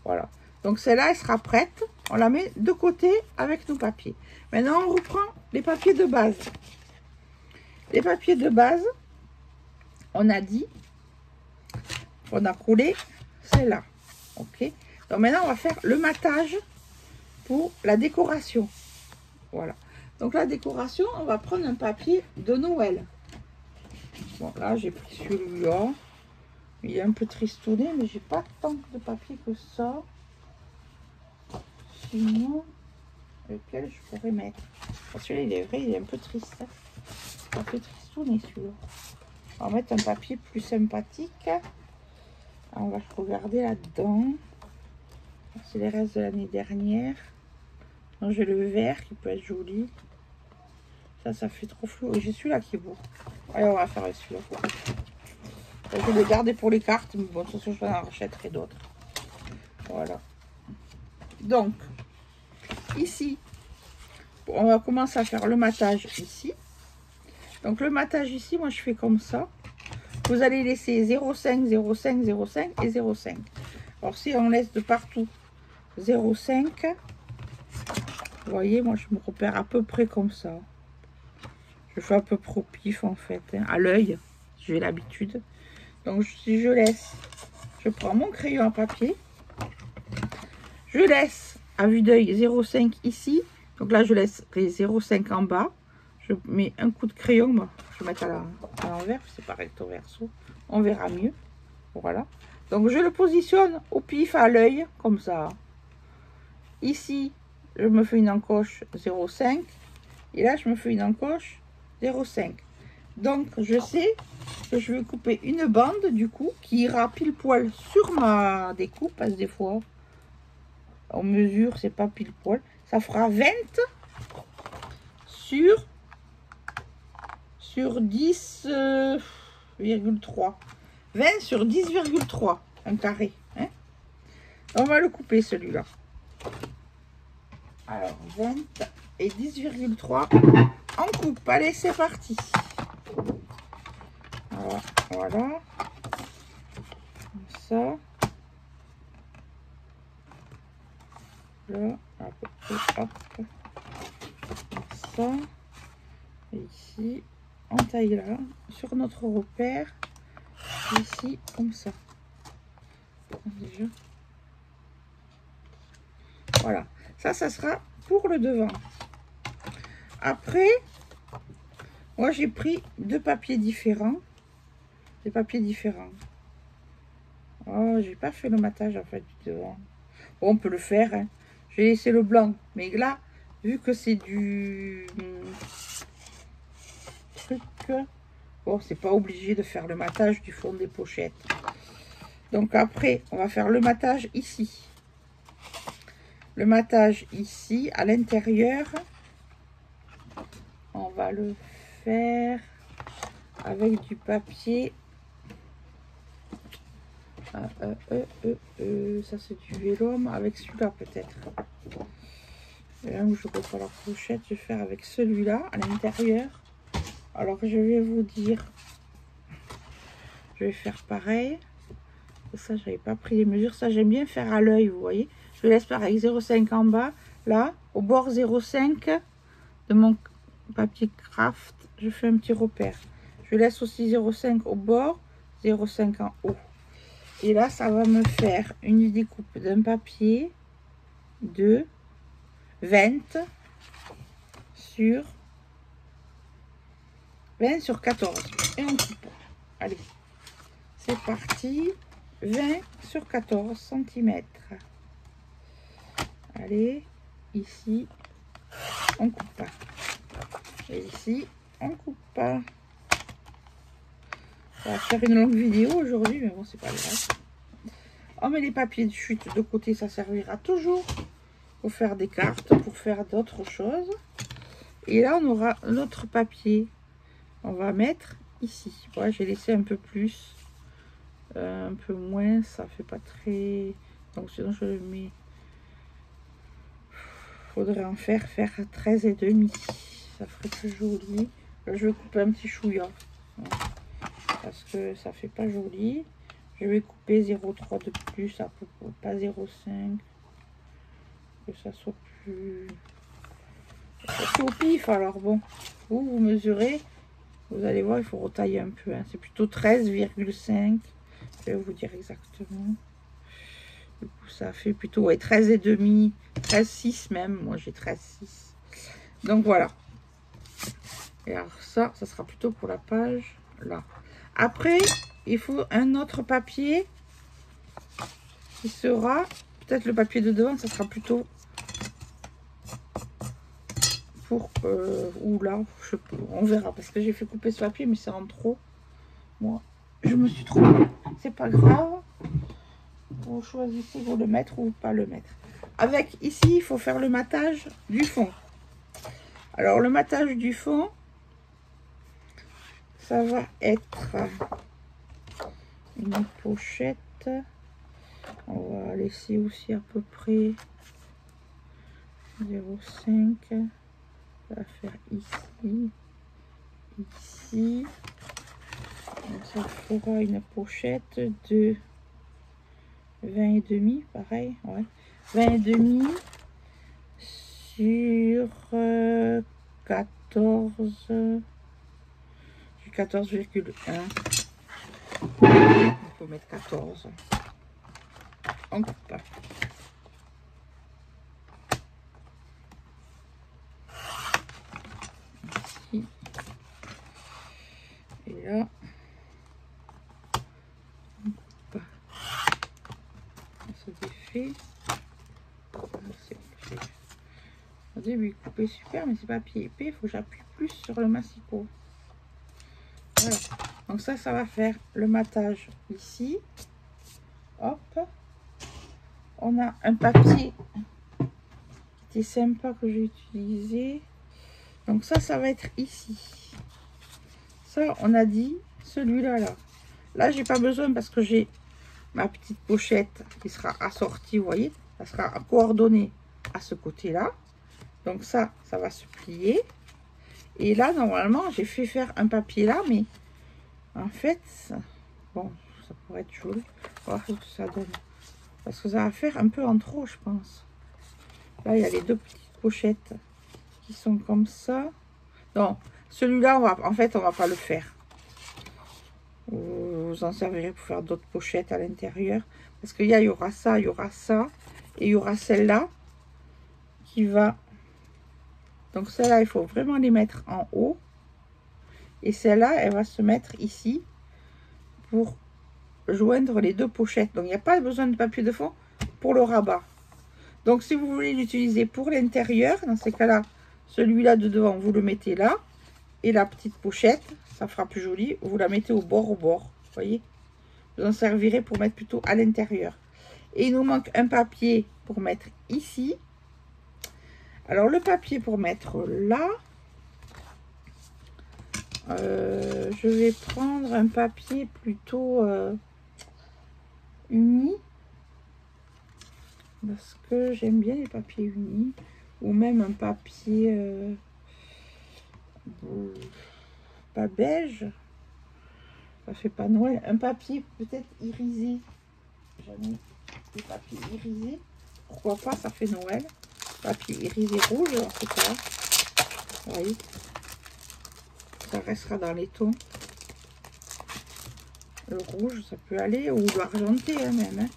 Voilà. Donc, celle-là, elle sera prête. On la met de côté avec nos papiers. Maintenant, on reprend les papiers de base. Les papiers de base, on a dit, on a collé celle-là. Ok. Donc, maintenant, on va faire le matage pour la décoration. Voilà. Donc, la décoration, on va prendre un papier de Noël. Bon, là, j'ai pris celui-là. Il est un peu tristouné, mais j'ai pas tant de papier que ça. Sinon, lequel je pourrais mettre? Celui-là, il est vrai, il est un peu triste. Hein. Un peu tristouné, celui-là. On va mettre un papier plus sympathique. On va regarder là-dedans. C'est les restes de l'année dernière. Donc, j'ai le vert qui peut être joli. Ça fait trop flou. Et j'ai celui-là qui est beau. Allez, on va faire celui-là. Je vais le garder pour les cartes, mais bon, de toute façon, je en rachèterai d'autres. Voilà. Donc, ici, on va commencer à faire le matage ici. Donc, le matage ici, moi, je fais comme ça. Vous allez laisser 0,5, 0,5, 0,5 et 0,5. Alors, si on laisse de partout 0,5, vous voyez, moi, je me repère à peu près comme ça. Je fais à peu près au pif, en fait, hein, à l'œil. J'ai l'habitude. Donc, si je laisse, je prends mon crayon à papier. Je laisse à vue d'œil 0,5 ici. Donc là, je laisse les 0,5 en bas. Je mets un coup de crayon. Bon, je vais mettre à l'envers. C'est pas recto verso. On verra mieux. Voilà. Donc, je le positionne au pif à l'œil, comme ça. Ici, je me fais une encoche 0,5. Et là, je me fais une encoche 0,5. Donc, je sais que je vais couper une bande, du coup, qui ira pile poil sur ma découpe. Parce que des fois, on mesure, c'est pas pile poil. Ça fera 20 sur 10,3. 20 sur 10,3. Un carré. Hein? On va le couper, celui-là. Alors, 20 et 10,3. On coupe. Allez, c'est parti. Voilà. Comme ça. là, à peu près, hop, ça, et ici, en taille là, sur notre repère, ici, comme ça. Déjà. Voilà, ça sera pour le devant. Après, moi j'ai pris deux papiers différents, des papiers différents. Oh, j'ai pas fait le matage en fait du devant. Bon, on peut le faire, hein. J'ai laissé le blanc, mais là, vu que c'est du truc, bon, c'est pas obligé de faire le matage du fond des pochettes. Donc après, on va faire le matage ici. Le matage ici, à l'intérieur, on va le faire avec du papier. Ça c'est du vélum, avec celui-là peut-être. Là où je reprends la pochette, je vais faire avec celui-là à l'intérieur. Alors je vais vous dire, je vais faire pareil. Ça, j'avais pas pris les mesures. Ça, j'aime bien faire à l'œil, vous voyez. Je laisse par avec 0,5 en bas. Là, au bord 0,5 de mon papier craft, je fais un petit repère. Je laisse aussi 0,5 au bord, 0,5 en haut. Et là, ça va me faire une découpe d'un papier de 20 sur 14. Et on coupe. Allez, c'est parti. 20 sur 14 cm. Allez, ici, on coupe pas. Et ici, on coupe pas. On va faire une longue vidéo aujourd'hui, mais bon, c'est pas grave. On met les papiers de chute de côté, ça servira toujours pour faire des cartes, pour faire d'autres choses. Et là, on aura notre papier. On va mettre ici. Voilà, j'ai laissé un peu plus. Un peu moins, ça fait pas très... Donc sinon je le mets, faudrait en faire 13,5, ça ferait plus joli. Là, je vais couper un petit chouïa parce que ça fait pas joli. Je vais couper 0,3 de plus, à peu près, pas 0,5, que ça soit plus au pif. Alors bon, vous mesurez, vous allez voir, il faut retailler un peu, hein. C'est plutôt 13,5. Je vais vous dire exactement. Du coup, ça fait plutôt 13,5, 13,6 même. Moi, j'ai 13,6. Donc, voilà. Et alors, ça sera plutôt pour la page là. Après, il faut un autre papier qui sera, peut-être le papier de devant, ça sera plutôt pour, ou là, je sais pas, on verra. Parce que j'ai fait couper ce papier, mais c'est en trop. Moi, je me suis trompée. C'est pas grave. Vous choisissez vous le mettre ou pas le mettre. Avec ici, il faut faire le matage du fond. Alors le matage du fond, ça va être une pochette. On va laisser aussi à peu près 0,5. On va faire ici, ici. Donc ça fera une pochette de 20,5, pareil, ouais. 20,5 sur 14, du 14,1. Il faut mettre 14. On coupe pas. Ici. Et là. On coupe pas. Ça se défait. Au début, couper super, mais c'est papier épais. Il faut que j'appuie plus sur le massicot. Voilà. Donc ça va faire le matage ici. Hop. On a un papier qui était sympa que j'ai utilisé. Donc ça va être ici. Ça, on a dit celui-là, là. Là, j'ai pas besoin parce que j'ai ma petite pochette qui sera assortie, vous voyez. Ça sera coordonné à ce côté-là. Donc ça va se plier. Et là, normalement, j'ai fait faire un papier là, mais en fait, bon, ça pourrait être joli. Voir ce que ça donne. Parce que ça va faire un peu en trop, je pense. Là, il y a les deux petites pochettes qui sont comme ça. Non, celui-là, en fait, on va pas le faire. Vous en servirez pour faire d'autres pochettes à l'intérieur. Parce qu'il y aura ça, il y aura ça. Et il y aura celle-là qui va... Donc celle-là, il faut vraiment les mettre en haut. Et celle-là, elle va se mettre ici pour joindre les deux pochettes. Donc il n'y a pas besoin de papier de fond pour le rabat. Donc si vous voulez l'utiliser pour l'intérieur, dans ces cas-là, celui-là de devant, vous le mettez là. Et la petite pochette, ça fera plus joli, vous la mettez au bord, vous voyez. Vous en servirez pour mettre plutôt à l'intérieur. Et il nous manque un papier pour mettre ici. Alors le papier pour mettre là, je vais prendre un papier plutôt uni. Parce que j'aime bien les papiers unis. Ou même un papier pas beige. Ça fait pas Noël. Un papier peut-être irisé. Jamais des papiers irisés. Pourquoi pas, ça fait Noël. Papier irisé rouge en tout cas. Vous voyez. Ça restera dans les tons. Le rouge, ça peut aller. Ou l'argenté hein, même. Hein.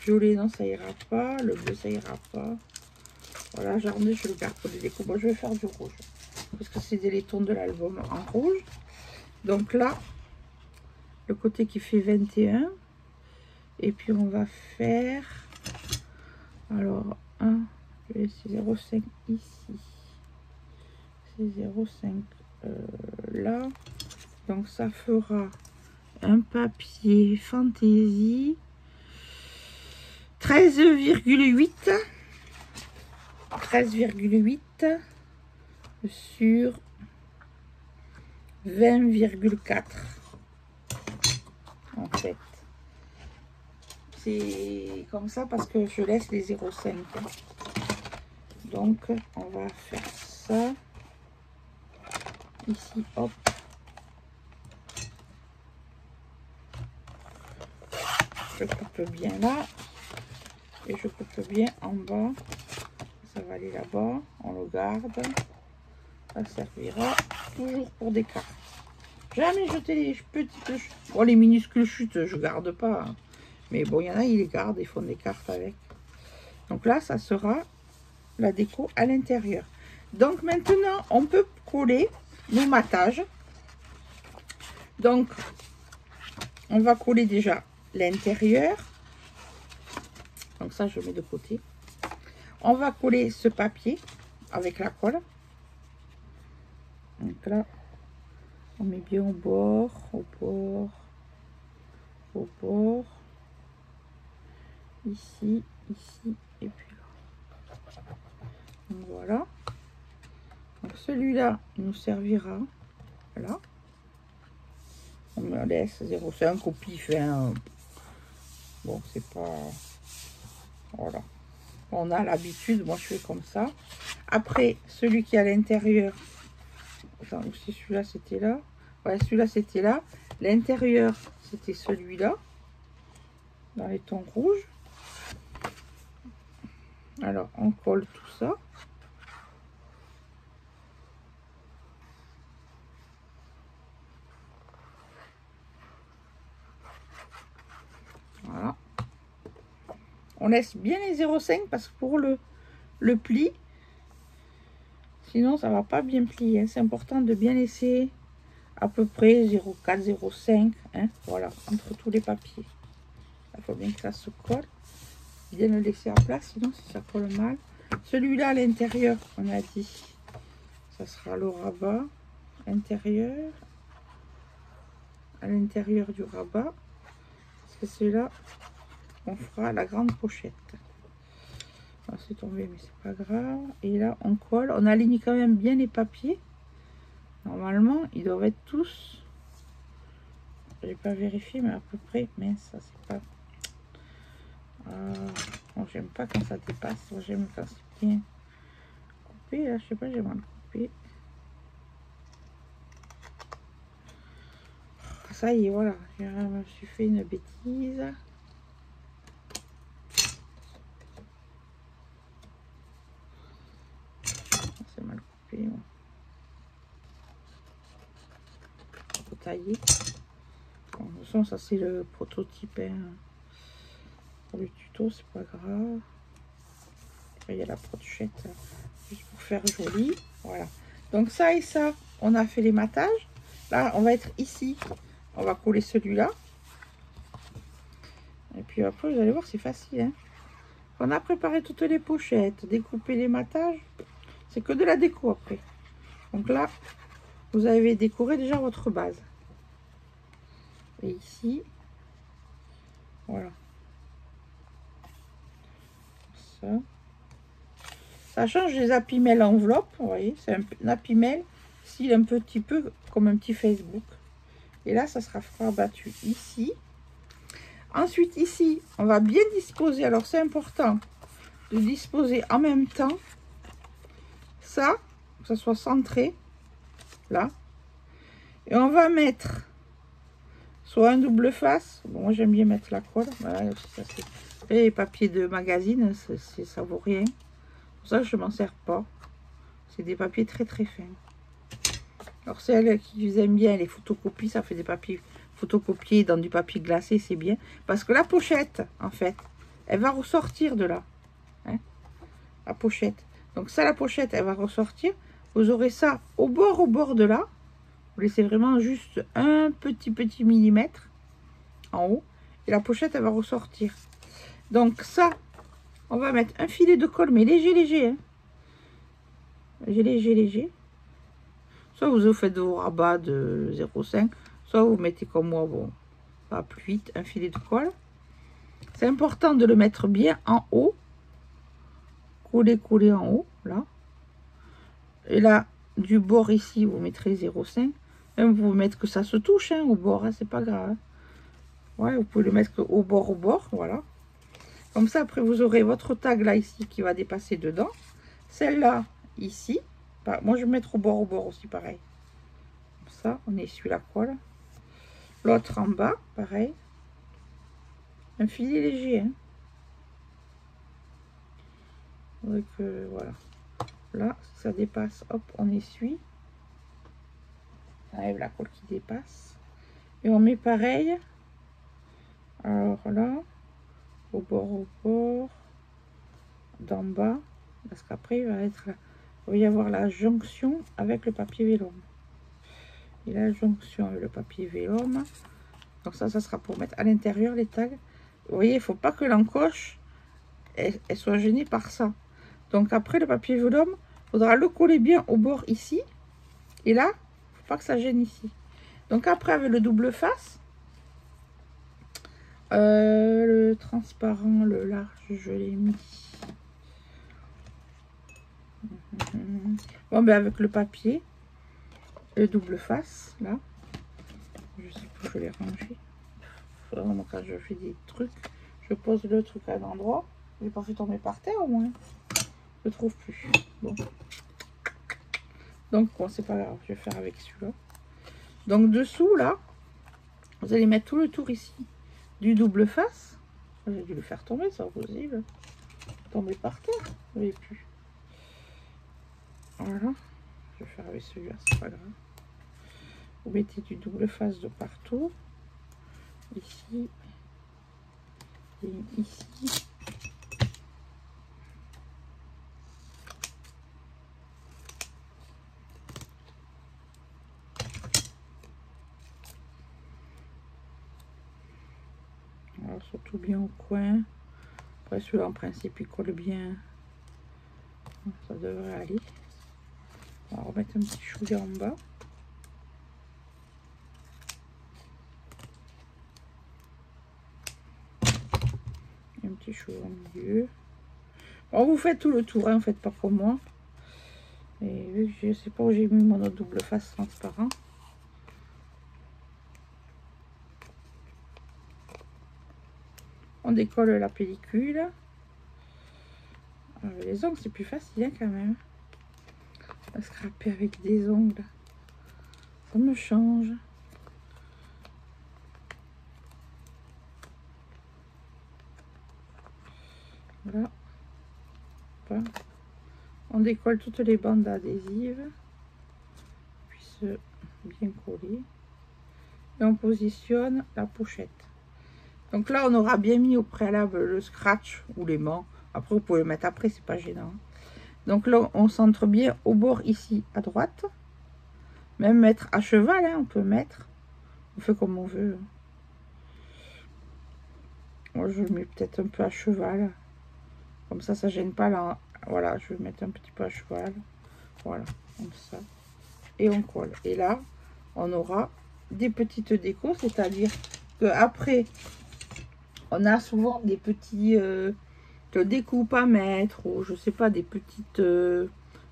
Violet, non, ça ira pas. Le bleu, ça ira pas. Voilà, j'arrondis, je le garde pour les décos. Moi, je vais faire du rouge. Parce que c'est les tons de l'album en rouge. Donc là, le côté qui fait 21. Et puis, on va faire... Alors, 1, c'est 0,5 ici. C'est 0,5 là. Donc, ça fera un papier fantaisie. 13,8 sur 20,4 en fait. C'est comme ça parce que je laisse les 0,5. Donc on va faire ça ici, hop. Je coupe bien là. Et je coupe bien en bas. Ça va aller là-bas. On le garde. Ça servira toujours pour des cartes. Jamais jeter les petites chutes. Bon, les minuscules chutes, je garde pas. Hein. Mais bon, il y en a, ils les gardent. Ils font des cartes avec. Donc là, ça sera la déco à l'intérieur. Donc maintenant, on peut coller nos mattages. Donc, on va coller déjà l'intérieur. Donc ça, je mets de côté. On va coller ce papier avec la colle. Donc là, on met bien au bord, au bord, au bord. Ici, ici, et puis là. Donc voilà. Donc celui-là, il nous servira. Là. On me laisse 0,5 au pif. Hein. Bon, c'est pas... Voilà. On a l'habitude, moi je fais comme ça. Après, celui qui est à l'intérieur, attends, si celui-là c'était là, ouais, celui-là c'était là. L'intérieur c'était celui-là, dans les tons rouges. Alors on colle tout ça. Voilà. On laisse bien les 0,5 parce que pour le pli, sinon ça va pas bien plier. Hein. C'est important de bien laisser à peu près 0,4, 0,5. Hein, voilà, entre tous les papiers. Il faut bien que ça se colle. Bien le laisser à place, sinon si ça colle mal. Celui-là à l'intérieur, on a dit, ça sera le rabat intérieur. À l'intérieur du rabat. Parce que c'est là on fera la grande pochette. C'est tombé mais c'est pas grave. Et là on colle, on aligne quand même bien les papiers. Normalement ils doivent être tous, j'ai pas vérifié mais à peu près, mais ça c'est pas bon, j'aime pas quand ça dépasse, j'aime quand c'est bien coupé. Là je sais pas, j'ai mal coupé. Ça y est, voilà, je me suis fait une bêtise. fait. Ouais. On peut tailler. Bon, de toute façon, ça c'est le prototype. Hein. Pour le tuto, c'est pas grave. Après, il y a la pochette juste pour faire joli. Voilà. Donc ça et ça, on a fait les matages. Là, on va être ici. On va coller celui-là. Et puis après, vous allez voir, c'est facile. Hein. On a préparé toutes les pochettes, découpé les matages. C'est que de la déco après. Donc là, vous avez décoré déjà votre base. Et ici, voilà. Ça. Ça change des Happy Mail enveloppe. Vous voyez, c'est un Happy Mail style un petit peu comme un petit Facebook. Et là, ça sera rabattu ici. Ensuite, ici, on va bien disposer. Alors, c'est important de disposer en même temps ça, que ça soit centré, là. Et on va mettre soit un double face. Bon, moi, j'aime bien mettre la colle. Voilà, ça, et les papiers de magazine, ça vaut rien. Pour ça, je ne m'en sers pas. C'est des papiers très, très fins. Alors, celles qui aiment bien les photocopies, ça fait des papiers photocopiés dans du papier glacé, c'est bien. Parce que la pochette, en fait, elle va ressortir de là. Hein, la pochette. Donc ça, la pochette, elle va ressortir. Vous aurez ça au bord de là. Vous laissez vraiment juste un petit millimètre en haut. Et la pochette, elle va ressortir. Donc ça, on va mettre un filet de colle, mais léger. Hein. Léger. Soit vous faites vos rabats de 0,5, soit vous mettez comme moi, bon, pas plus vite, un filet de colle. C'est important de le mettre bien en haut. Coller en haut, là. Et là, du bord ici, vous mettrez 0,5. Même vous pouvez mettre que ça se touche hein, au bord, hein, c'est pas grave. Hein. Ouais, vous pouvez le mettre au bord, voilà. Comme ça, après, vous aurez votre tag là, ici, qui va dépasser dedans. Celle-là, ici. Moi, je vais mettre au bord aussi, pareil. Comme ça, on essuie la colle. L'autre en bas, pareil. Un filet léger. Hein. Donc, voilà. Là, si ça dépasse, hop, on essuie. On enlève la colle qui dépasse. Et on met pareil. Alors là, au bord, d'en bas. Parce qu'après, il va y avoir la jonction avec le papier vélum. Et la jonction avec le papier vélum. Donc ça sera pour mettre à l'intérieur les tags. Vous voyez, il ne faut pas que l'encoche elle soit gênée par ça. Donc après, le papier vélum, il faudra le coller bien au bord ici. Et là, il ne faut pas que ça gêne ici. Donc après, avec le double face, le transparent, le large, je l'ai mis. Bon, ben avec le papier, le double face, là. Je sais pas où je l'ai rangé. Vraiment, quand je fais des trucs, je pose le truc à un endroit. Je l'ai pas fait tomber par terre au moins. Je le trouve plus. Bon. Donc, bon, c'est pas grave, je vais faire avec celui-là. Donc, dessous, là, vous allez mettre tout le tour ici du double face. J'ai dû le faire tomber, c'est impossible. Tomber par terre, vous n'avez plus. Voilà. Je vais faire avec celui-là, c'est pas grave. Vous mettez du double face de partout. Ici. Et ici. Alors, surtout bien au coin. Après, celui-là, en principe, il colle bien. Ça devrait aller. On va remettre un petit chouïa en bas. Un petit chouïa au milieu. Bon, vous faites tout le tour, hein, faites pas comme moi. Et vu que je sais pas où j'ai mis mon autre double face transparent. On décolle la pellicule. Alors, les ongles, c'est plus facile hein, quand même. À scraper avec des ongles. Ça me change. Voilà. Hop. On décolle toutes les bandes adhésives. Puisse bien coller. Et on positionne la pochette. Donc là, on aura bien mis au préalable le scratch ou l'aimant. Après, vous pouvez le mettre après, c'est pas gênant. Donc là, on centre bien au bord ici, à droite. Même mettre à cheval, hein, on peut mettre. On fait comme on veut. Moi, je le mets peut-être un peu à cheval. Comme ça gêne pas là. Voilà, je vais mettre un petit peu à cheval. Voilà, comme ça. Et on colle. Et là, on aura des petites décos, c'est-à-dire que après, on a souvent des petits découpes à mettre, ou je sais pas, des petites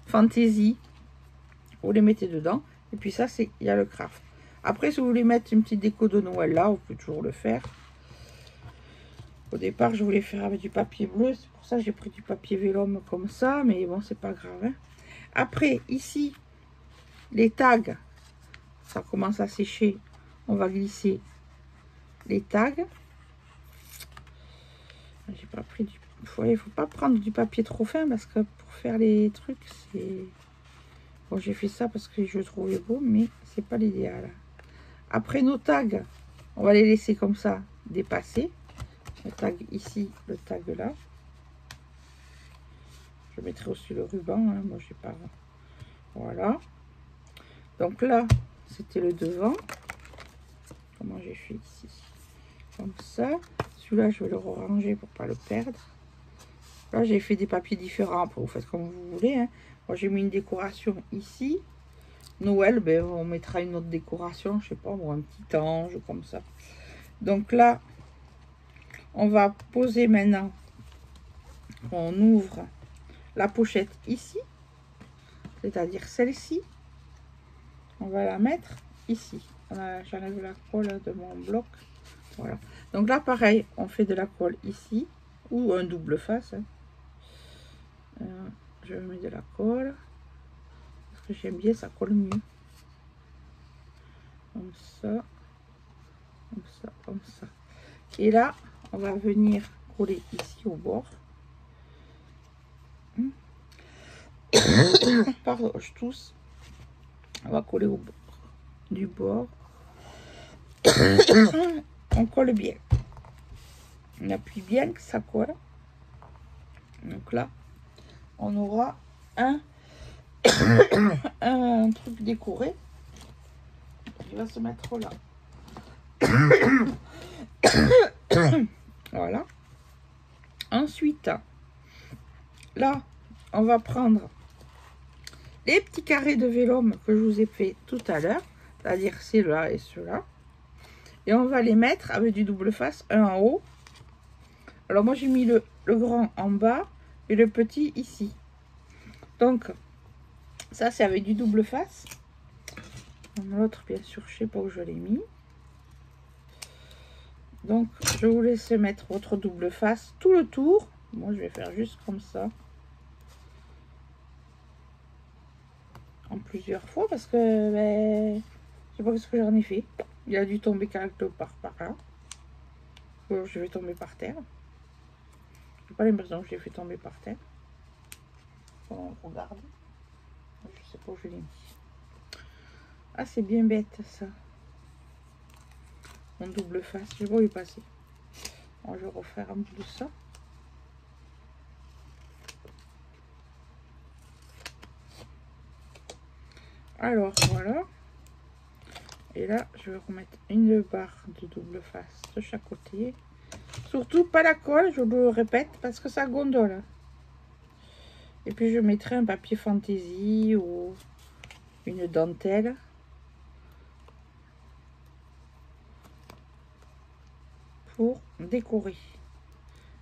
fantaisies. Vous les mettez dedans. Et puis ça, c'est il y a le craft. Après, si vous voulez mettre une petite déco de Noël là, vous pouvez toujours le faire. Au départ, je voulais faire avec du papier bleu. C'est pour ça que j'ai pris du papier vélum comme ça. Mais bon, c'est pas grave. Hein. Après, ici, les tags, ça commence à sécher. On va glisser les tags. J'ai pas pris du... Il faut pas prendre du papier trop fin parce que pour faire les trucs, c'est... Bon, j'ai fait ça parce que je le trouvais beau, mais c'est pas l'idéal. Après nos tags, on va les laisser comme ça dépasser. Le tag ici, le tag là. Je mettrai aussi le ruban, hein. Moi j'ai pas... Voilà. Donc là, c'était le devant. Comment j'ai fait ici? Comme ça. Celui-là, je vais le ranger pour pas le perdre. Là, j'ai fait des papiers différents. Après, vous faites comme vous voulez. Hein. Moi, j'ai mis une décoration ici. Noël, ben, on mettra une autre décoration. Je sais pas, un petit ange, comme ça. Donc là, on va poser maintenant. On ouvre la pochette ici. C'est-à-dire celle-ci. On va la mettre ici. J'enlève la colle de mon bloc. Voilà. Donc là, pareil, on fait de la colle ici. Ou un double face. Hein. Je mets de la colle. Parce que j'aime bien, ça colle mieux. Comme ça. Comme ça, comme ça. Et là, on va venir coller ici au bord. Pardon, je tousse. On va coller au bord du bord. On colle bien. On appuie bien que ça colle. Donc là, on aura un truc décoré qui va se mettre là. Voilà. Ensuite, là, on va prendre les petits carrés de vélum que je vous ai fait tout à l'heure, c'est-à-dire ceux-là et ceux-là. Et on va les mettre avec du double face, un en haut. Alors moi, j'ai mis le grand en bas et le petit ici. Donc, ça, c'est avec du double face. L'autre, bien sûr, je sais pas où je l'ai mis. Donc, je vous laisse mettre votre double face tout le tour. Moi, je vais faire juste comme ça. En plusieurs fois parce que ben, je sais pas ce que j'en ai fait. Il a dû tomber quelque part par là. Ou je vais tomber par terre. J'ai pas l'impression que j'ai fait tomber par terre. On regarde. Je sais pas où je l'ai mis. Ah, c'est bien bête ça. Mon double face, je vais y passer. Bon, je vais refaire un peu de ça. Alors voilà. Et là, je vais remettre une barre de double face de chaque côté. Surtout pas la colle, je le répète, parce que ça gondole. Et puis je mettrai un papier fantaisie ou une dentelle. Pour décorer.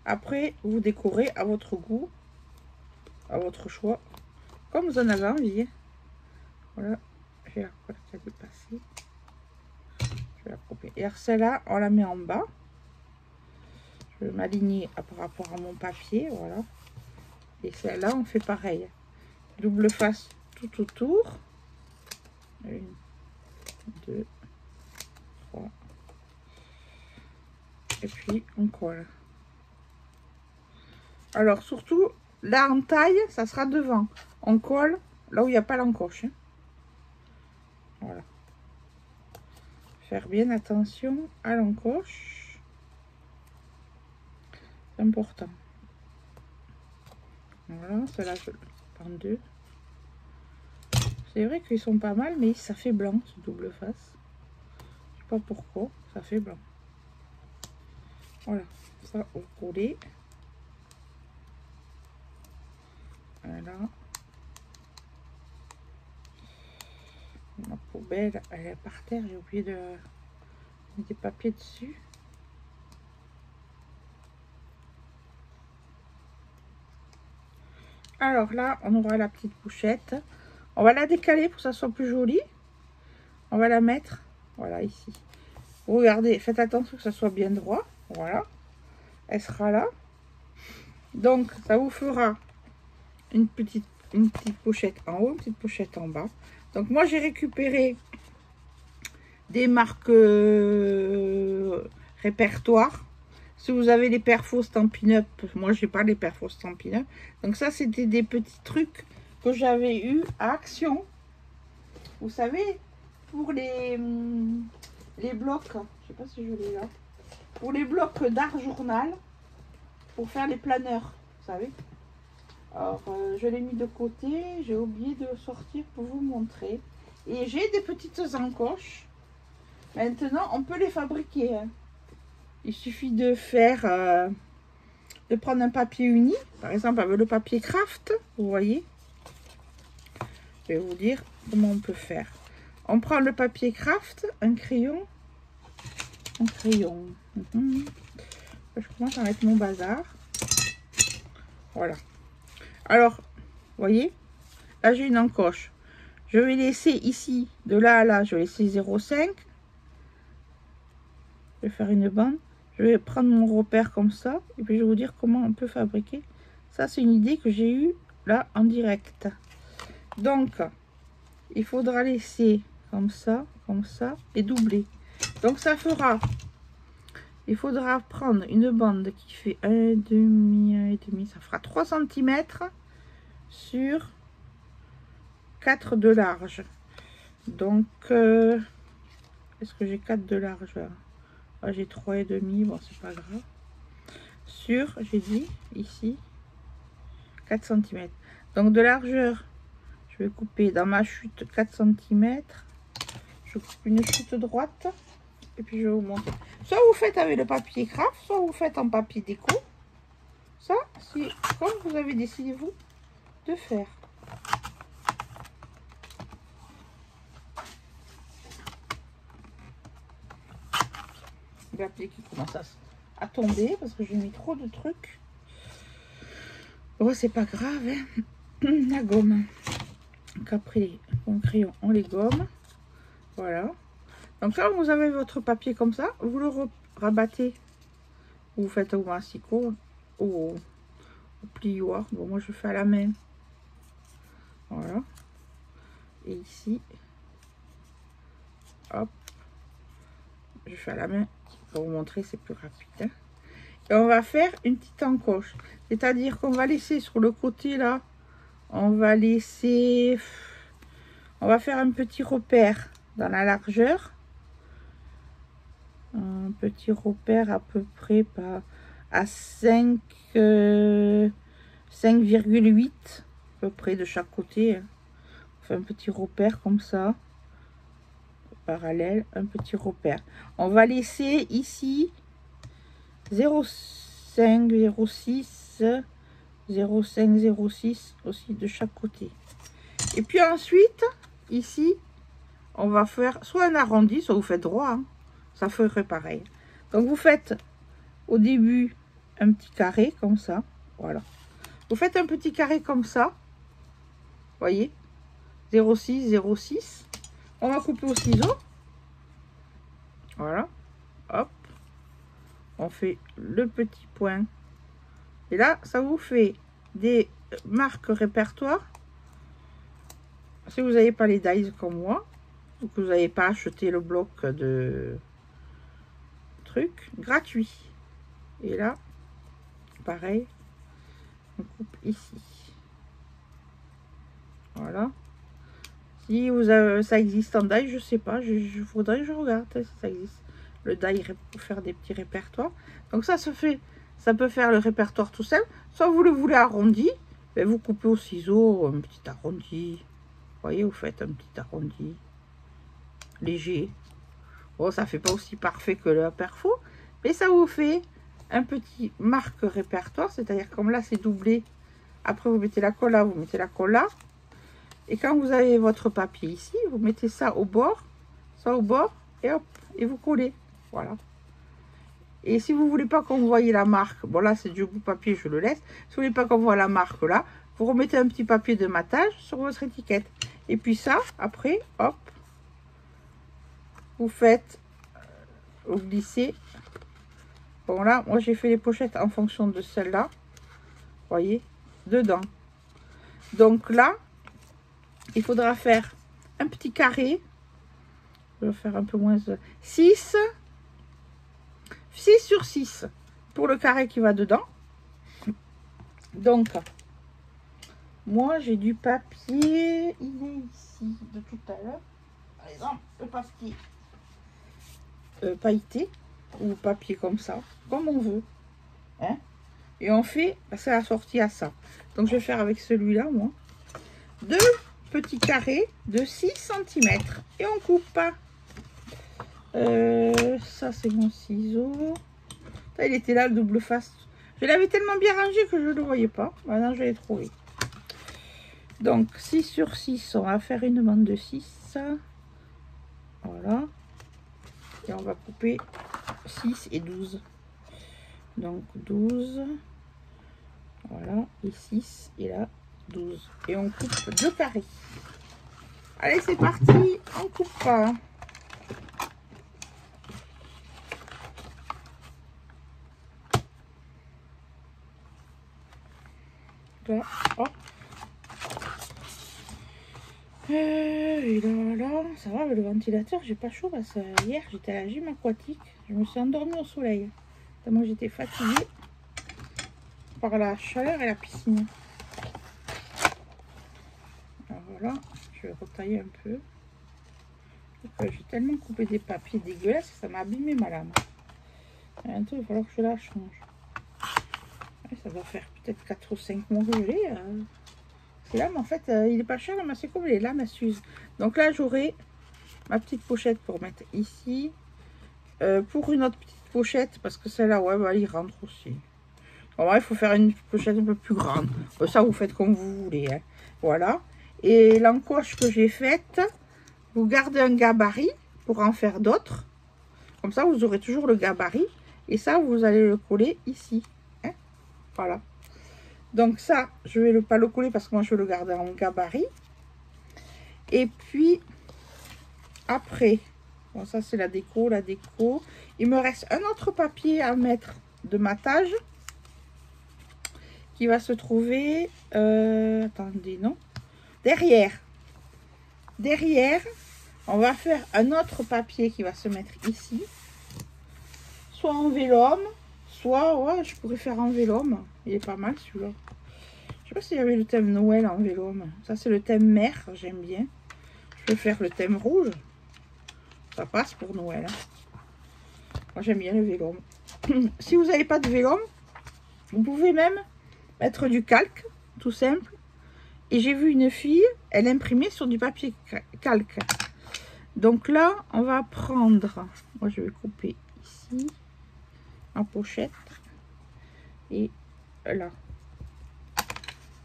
Après, vous décorez à votre goût, à votre choix, comme vous en avez envie. Voilà, j'ai la colle qui a dépassé. Je vais la couper. Et celle-là, on la met en bas. Je vais m'aligner par rapport à mon papier, voilà. Et celle-là, on fait pareil. Double face tout autour. 1, 2, 3. Et puis, on colle. Alors, surtout, Là, en taille, ça sera devant. On colle là où il n'y a pas l'encoche. Hein. Voilà. Faire bien attention à l'encoche. C'est important. Voilà, cela je le prends deux. C'est vrai qu'ils sont pas mal, mais ça fait blanc, ce double face. Je sais pas pourquoi, ça fait blanc. Voilà, ça vous collez. Voilà. Ma poubelle, elle est par terre, j'ai oublié de mettre des papiers dessus. Alors là, on aura la petite pochette. On va la décaler pour que ça soit plus joli. On va la mettre, voilà, ici. Regardez, faites attention que ça soit bien droit. Voilà. Elle sera là. Donc, ça vous fera une petite pochette en haut, une petite pochette en bas. Donc, moi, j'ai récupéré des marques répertoire. Si vous avez les perfos Stampin' Up, moi j'ai pas les perfos Stampin' Up. Donc ça c'était des petits trucs que j'avais eu à Action. Vous savez, pour les blocs, je sais pas si je l'ai là, pour les blocs d'art journal, pour faire les planeurs, vous savez. Alors je l'ai mis de côté, j'ai oublié de le sortir pour vous montrer. Et j'ai des petites encoches. Maintenant on peut les fabriquer. Hein. Il suffit de faire, de prendre un papier uni, par exemple avec le papier craft, vous voyez. Je vais vous dire comment on peut faire. On prend le papier craft, un crayon. Je commence à mettre mon bazar. Voilà. Alors, vous voyez, là j'ai une encoche. Je vais laisser ici, de là à là, je vais laisser 0,5. Je vais faire une bande. Je vais prendre mon repère comme ça et puis je vais vous dire comment on peut fabriquer. Ça, c'est une idée que j'ai eue là en direct. Donc, il faudra laisser comme ça et doubler. Donc, ça fera, il faudra prendre une bande qui fait 1,5, ça fera 3 cm sur 4 de large. Donc, est-ce que j'ai 4 de large là? Ah, j'ai 3,5, bon c'est pas grave. Sur, j'ai dit, ici, 4 cm. Donc de largeur, je vais couper dans ma chute 4 cm. Je coupe une chute droite. Et puis je vais vous montrer. Soit vous faites avec le papier craft, soit vous faites en papier déco. Ça, c'est comme vous avez décidé vous de faire. Papier qui commence à tomber parce que j'ai mis trop de trucs. Oh, c'est pas grave, hein. La gomme. Donc après, mon crayon, on les gomme. Voilà. Donc là, vous avez votre papier comme ça. Vous le rabattez. Vous faites au massicot, au plioir. Bon, moi, je fais à la main. Voilà. Et ici, hop, je fais à la main. Pour vous montrer, c'est plus rapide. Hein. Et on va faire une petite encoche. C'est-à-dire qu'on va laisser sur le côté là, on va faire un petit repère dans la largeur. Un petit repère à peu près à 5,8 à peu près de chaque côté. Hein. On fait un petit repère comme ça. Parallèle, un petit repère. On va laisser ici 0,5, 0,6, 0,5, 0,6 aussi de chaque côté. Et puis ensuite, ici, on va faire soit un arrondi, soit vous faites droit. Hein. Ça ferait pareil. Donc vous faites au début un petit carré comme ça. Voilà. Vous faites un petit carré comme ça. Voyez, 0,6, 0,6. On va couper au ciseau. Voilà. Hop. On fait le petit point. Et là, ça vous fait des marques répertoire. Si vous n'avez pas les dies comme moi, ou que vous n'avez pas acheté le bloc de trucs, gratuit. Et là, pareil. on coupe ici. Voilà. Si vous avez, ça existe en die, je sais pas, je voudrais que je regarde si ça existe. Le die pour faire des petits répertoires. Donc ça se fait, ça peut faire le répertoire tout seul. Soit vous le voulez arrondi, ben vous coupez au ciseau un petit arrondi. Vous voyez, vous faites un petit arrondi léger. Bon, ça fait pas aussi parfait que le perfo, mais ça vous fait un petit marque répertoire, c'est-à-dire comme là c'est doublé. Après vous mettez la colle là, vous mettez la colle là. Et quand vous avez votre papier ici, vous mettez ça au bord, et hop, et vous collez. Voilà. Et si vous voulez pas qu'on voie la marque, bon là c'est du bout papier, je le laisse. Si vous voulez pas qu'on voit la marque là, vous remettez un petit papier de matage sur votre étiquette. Et puis ça, après, hop, vous faites, vous glissez. Bon là, moi j'ai fait les pochettes en fonction de celle-là. Voyez, dedans. Donc là, il faudra faire un petit carré. Je vais faire un peu moins. 6 sur 6 pour le carré qui va dedans. Donc, moi j'ai du papier. Il est ici de tout à l'heure. Par exemple, le papier pailleté ou papier comme ça, comme on veut. Hein? Et on fait, c'est assorti à ça. Donc, je vais faire avec celui-là, moi. 2 petits carrés de 6 cm. Et on coupe. Ça, c'est mon ciseau. Ça, il était là, le double face. Je l'avais tellement bien rangé que je ne le voyais pas. Maintenant, je l'ai trouvé. Donc, 6 sur 6, on va faire une bande de 6. Voilà. Et on va couper 6 et 12. Donc, 12. Voilà. Et 6. Et là, 12. Et on coupe 2 carrés. Allez, c'est parti. On coupe pas. Là, hop. Et là, ça va, le ventilateur, j'ai pas chaud parce que hier j'étais à la gym aquatique. Je me suis endormie au soleil. Tellement j'étais fatiguée par la chaleur et la piscine. Alors voilà, je vais retailler un peu. J'ai tellement coupé des papiers dégueulasses que ça m'a abîmé ma lame. Bientôt, il va falloir que je la change. Ouais, ça va faire peut-être 4 ou 5 mois que je l'ai. Ces lames, en fait, il est pas cher, mais c'est comme les lames à s'use. Donc là, j'aurai ma petite pochette pour mettre ici. Pour une autre petite pochette, parce que celle-là, ouais, bah, il rentre aussi. Bon, ouais, il faut faire une pochette un peu plus grande. Ça, vous faites comme vous voulez. Hein. Voilà. Et l'encoche que j'ai faite, vous gardez un gabarit pour en faire d'autres. Comme ça, vous aurez toujours le gabarit. Et ça, vous allez le coller ici. Hein. Voilà. Donc ça, je vais pas le coller parce que moi, je vais le garder en gabarit. Et puis, après, bon, ça, c'est la déco, Il me reste un autre papier à mettre de matage qui va se trouver, attendez, non, derrière, on va faire un autre papier qui va se mettre ici, soit en vélum, soit, ouais, je pourrais faire en vélum, il est pas mal celui-là. Je sais pas s'il y avait le thème Noël en vélum, ça c'est le thème mer, j'aime bien. Je vais faire le thème rouge, ça passe pour Noël. Hein. Moi j'aime bien le vélum. Si vous n'avez pas de vélum, vous pouvez même mettre du calque, tout simple. Et j'ai vu une fille, elle imprimait sur du papier calque. Donc là, on va prendre, moi je vais couper ici, en pochette, et là.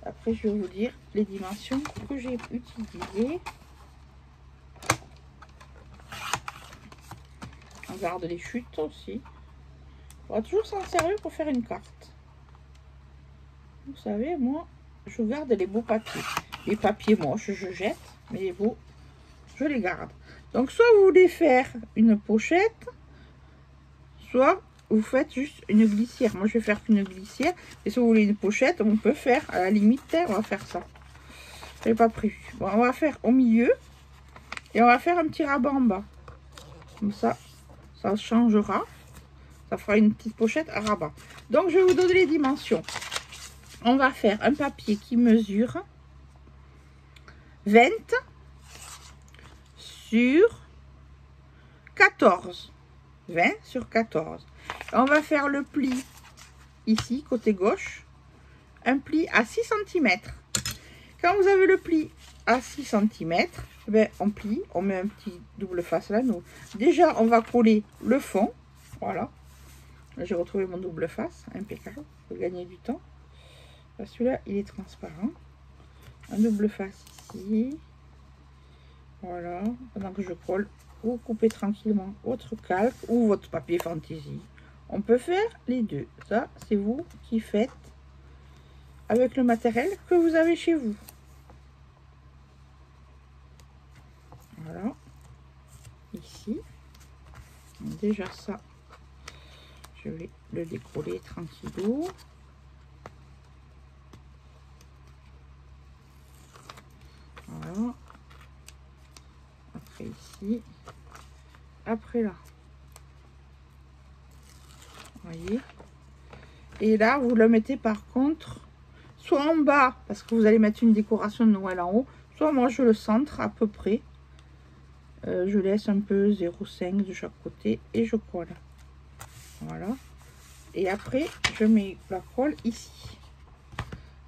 Après, je vais vous dire les dimensions que j'ai utilisées. On garde les chutes aussi. On va toujours s'en servir pour faire une carte. Vous savez, moi, je garde les beaux papiers. Les papiers moches, je jette, mais les beaux, je les garde. Donc, soit vous voulez faire une pochette, soit vous faites juste une glissière. Moi, je vais faire une glissière. Et si vous voulez une pochette, on peut faire, à la limite, on va faire ça. Je n'ai pas prévu. Bon, on va faire au milieu. Et on va faire un petit rabat en bas. Comme ça, ça changera. Ça fera une petite pochette à rabat. Donc, je vais vous donner les dimensions. on va faire un papier qui mesure 20 sur 14. 20 sur 14. On va faire le pli ici, côté gauche. Un pli à 6 cm. Quand vous avez le pli à 6 cm, ben, on plie, on met un petit double face là. Nous. Déjà, on va coller le fond. Voilà. J'ai retrouvé mon double face, impeccable, pour gagner du temps. Celui-là, il est transparent. Un double face ici. Voilà. Pendant que je colle, vous coupez tranquillement votre calque ou votre papier fantaisie. On peut faire les deux. Ça, c'est vous qui faites avec le matériel que vous avez chez vous. Voilà. Ici. Déjà ça, je vais le décoller tranquillou. Voilà. Après ici. Après là. Vous voyez. Et là, vous le mettez par contre, soit en bas, parce que vous allez mettre une décoration de Noël en haut, soit moi je le centre à peu près. Je laisse un peu 0,5 de chaque côté et je colle. Voilà. Et après, je mets la colle ici.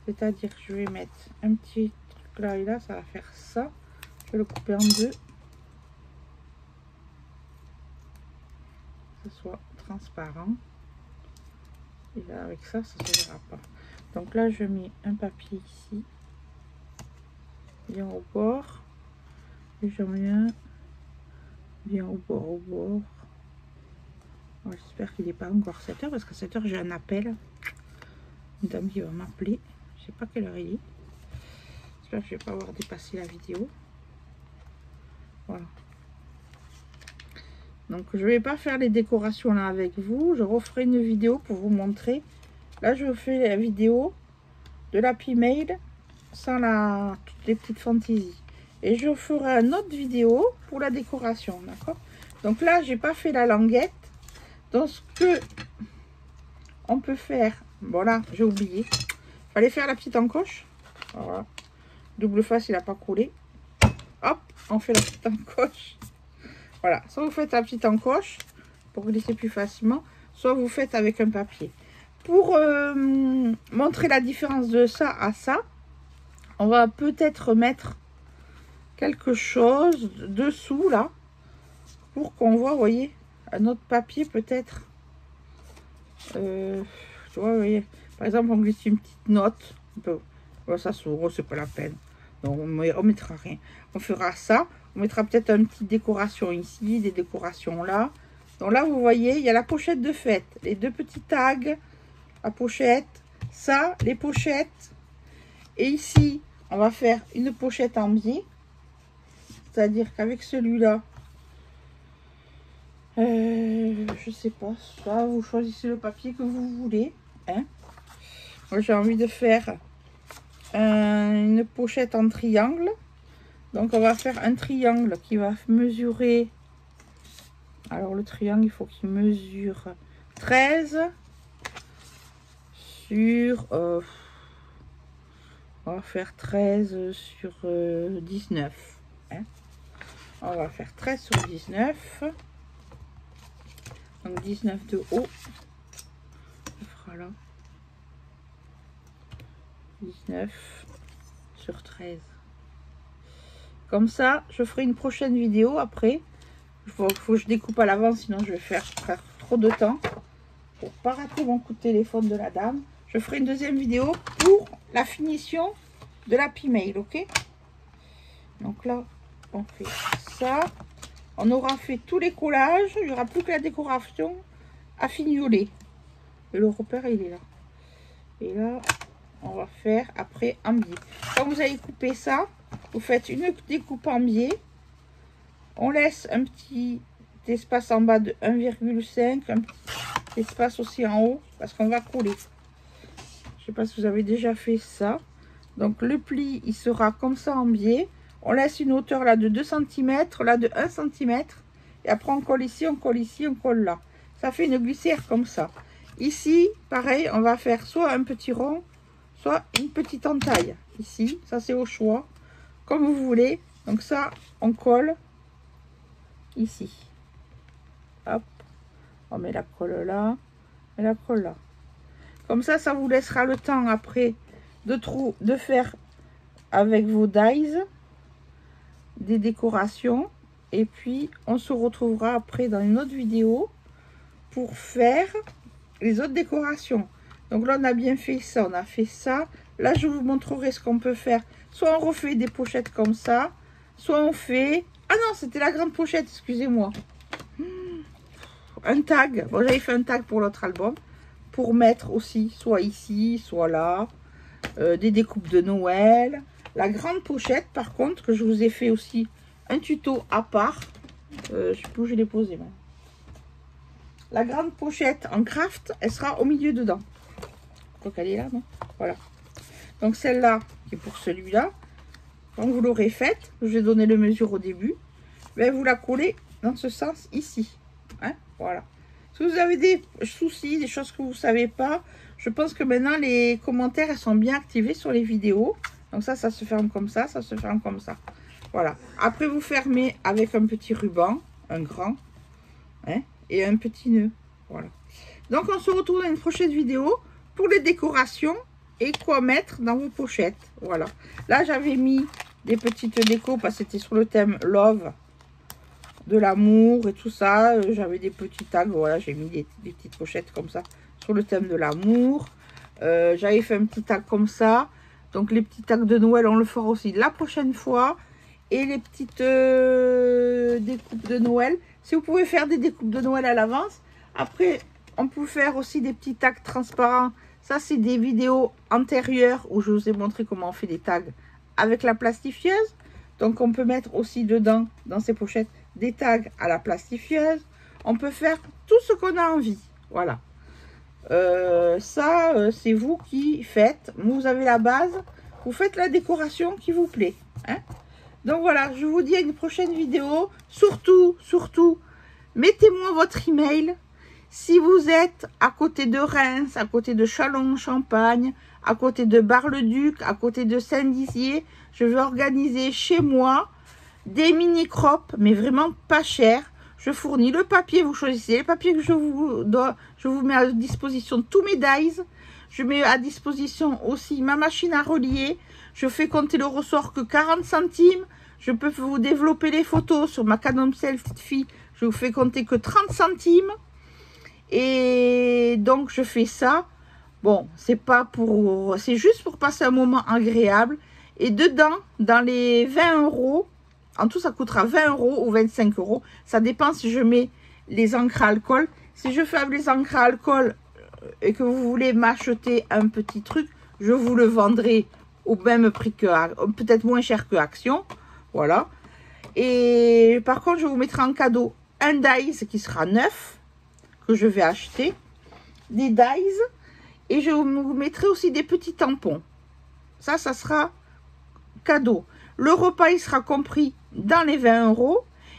C'est-à-dire que je vais mettre un petit truc là et là, ça va faire ça. Je vais le couper en deux. Que ce soit transparent. Et là, avec ça, ça ne se verra pas. Donc là, je mets un papier ici. Bien au bord. Et j'en mets un bien au bord. J'espère qu'il n'est pas encore 7 h parce qu'à 7 h j'ai un appel. Une dame qui va m'appeler. Je sais pas quelle heure il est. J'espère que je vais pas avoir dépassé la vidéo. Voilà. Donc je vais pas faire les décorations là avec vous. Je referai une vidéo pour vous montrer. Là je fais la vidéo de l'Happy Mail sans toutes les petites fantaisies. Et je ferai une autre vidéo pour la décoration, d'accord? Donc là, j'ai pas fait la languette. Donc ce que on peut faire, voilà, j'ai oublié. Fallait faire la petite encoche. Voilà. Double face, il n'a pas coulé. Hop, on fait la petite encoche. Voilà, soit vous faites la petite encoche pour glisser plus facilement, soit vous faites avec un papier. Pour montrer la différence de ça à ça, on va peut-être mettre quelque chose dessous là pour qu'on voit, vous voyez, un autre papier peut-être. Tu vois, vous voyez, par exemple, on glisse une petite note. Ça s'ouvre, c'est pas la peine. Donc on mettra rien. On fera ça. On mettra peut-être une petite décoration ici, des décorations là. Donc là, vous voyez, il y a la pochette de fête, les deux petits tags, la pochette, ça, les pochettes. Et ici, on va faire une pochette en biais. C'est-à-dire qu'avec celui-là, je sais pas, soit vous choisissez le papier que vous voulez. Hein. Moi, j'ai envie de faire une pochette en triangle. Donc, on va faire un triangle qui va mesurer. Alors, le triangle, il faut qu'il mesure 13 sur. On va faire 13 sur 19. Hein. On va faire 13 sur 19. Donc 19 de haut. On fera là. 19 sur 13. Comme ça, je ferai une prochaine vidéo après. Il faut que je découpe à l'avance, sinon je vais faire trop de temps. Pour pas rater mon coup de téléphone de la dame. Je ferai une deuxième vidéo pour la finition de l'Happy Mail, ok? Donc là, on fait ça. On aura fait tous les collages. Il n'y aura plus que la décoration à fignoler. Et le repère, il est là. Et là, on va faire après en biais. Quand vous avez coupé ça, vous faites une découpe en biais. On laisse un petit espace en bas de 1,5. Un petit espace aussi en haut. Parce qu'on va coller. Je ne sais pas si vous avez déjà fait ça. Donc le pli, il sera comme ça en biais. On laisse une hauteur là de 2 cm, là de 1 cm. Et après on colle ici, on colle ici, on colle là. Ça fait une glissière comme ça. Ici, pareil, on va faire soit un petit rond, soit une petite entaille. Ici, ça c'est au choix, comme vous voulez. Donc ça, on colle ici. Hop, on met la colle là et la colle là. Comme ça vous laissera le temps après de faire avec vos dies des décorations. Et puis, on se retrouvera après dans une autre vidéo pour faire les autres décorations. Donc là, on a bien fait ça, on a fait ça. Là, je vous montrerai ce qu'on peut faire. Soit on refait des pochettes comme ça, soit on fait... Ah non, c'était la grande pochette, excusez-moi. Un tag. Bon, j'avais fait un tag pour l'autre album. Pour mettre aussi, soit ici, soit là. Des découpes de Noël. La grande pochette, par contre, que je vous ai fait aussi un tuto à part. Je sais plus où je l'ai posé. Même. La grande pochette en craft, elle sera au milieu dedans. Je crois qu'elle est là, non? Voilà. Donc celle-là, qui est pour celui-là. Quand vous l'aurez faite, je vais donner le mesure au début. Ben, vous la collez dans ce sens ici. Hein, voilà. Si vous avez des soucis, des choses que vous ne savez pas, je pense que maintenant les commentaires elles sont bien activés sur les vidéos. Donc ça se ferme comme ça se ferme comme ça. Voilà. Après, vous fermez avec un petit ruban, un grand, hein, et un petit nœud. Voilà. Donc, on se retrouve dans une prochaine vidéo pour les décorations et quoi mettre dans vos pochettes. Voilà. Là, j'avais mis des petites décos parce que c'était sur le thème Love, de l'amour et tout ça. J'avais des petits tags. Voilà, j'ai mis des petites pochettes comme ça sur le thème de l'amour. J'avais fait un petit tag comme ça. Donc, les petits tags de Noël, on le fera aussi la prochaine fois. Et les petites découpes de Noël. Si vous pouvez faire des découpes de Noël à l'avance. Après, on peut faire aussi des petits tags transparents. Ça, c'est des vidéos antérieures où je vous ai montré comment on fait des tags avec la plastifieuse. Donc, on peut mettre aussi dedans, dans ces pochettes, des tags à la plastifieuse. On peut faire tout ce qu'on a envie. Voilà. C'est vous qui faites. Vous avez la base. Vous faites la décoration qui vous plaît. Hein? Donc voilà, je vous dis à une prochaine vidéo. Surtout, mettez-moi votre email. Si vous êtes à côté de Reims, à côté de Châlons-en-Champagne, à côté de Bar-le-Duc, à côté de Saint-Dizier, je vais organiser chez moi des mini-crops, mais vraiment pas cher. Je fournis le papier, vous choisissez les papiers que je vous mets à disposition tous mes dies. Je mets à disposition aussi ma machine à relier. Je fais compter le ressort que 40 centimes. Je peux vous développer les photos sur ma Canon Selfie. Je vous fais compter que 30 centimes. Et donc, je fais ça. Bon, c'est juste pour passer un moment agréable. Et dedans, dans les 20 €, en tout, ça coûtera 20 € ou 25 €. Ça dépend si je mets les encres à alcool. Si je fais avec les encres à alcool et que vous voulez m'acheter un petit truc, je vous le vendrai au même prix que, peut-être moins cher que Action. Voilà. Et par contre, je vous mettrai en cadeau un dies qui sera neuf, que je vais acheter. Des dies. Et je vous mettrai aussi des petits tampons. Ça sera cadeau. Le repas, il sera compris dans les 20 €.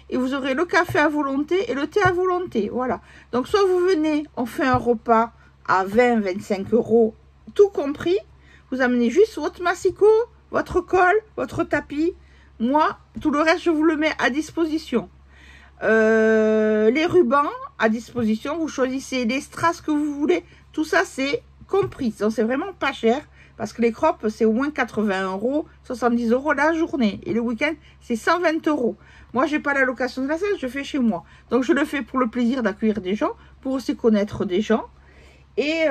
Et vous aurez le café à volonté et le thé à volonté. Voilà. Donc, soit vous venez, on fait un repas à 20-25 €, tout compris. Vous amenez juste votre massicot, votre colle, votre tapis. Moi, tout le reste, je vous le mets à disposition. Les rubans à disposition. Vous choisissez les strass que vous voulez. Tout ça, c'est compris. Donc, c'est vraiment pas cher. Parce que les crops, c'est au moins 80 €, 70 € la journée. Et le week-end, c'est 120 €. Moi, j'ai pas la location de la salle, je fais chez moi. Donc, je le fais pour le plaisir d'accueillir des gens, pour aussi connaître des gens. Et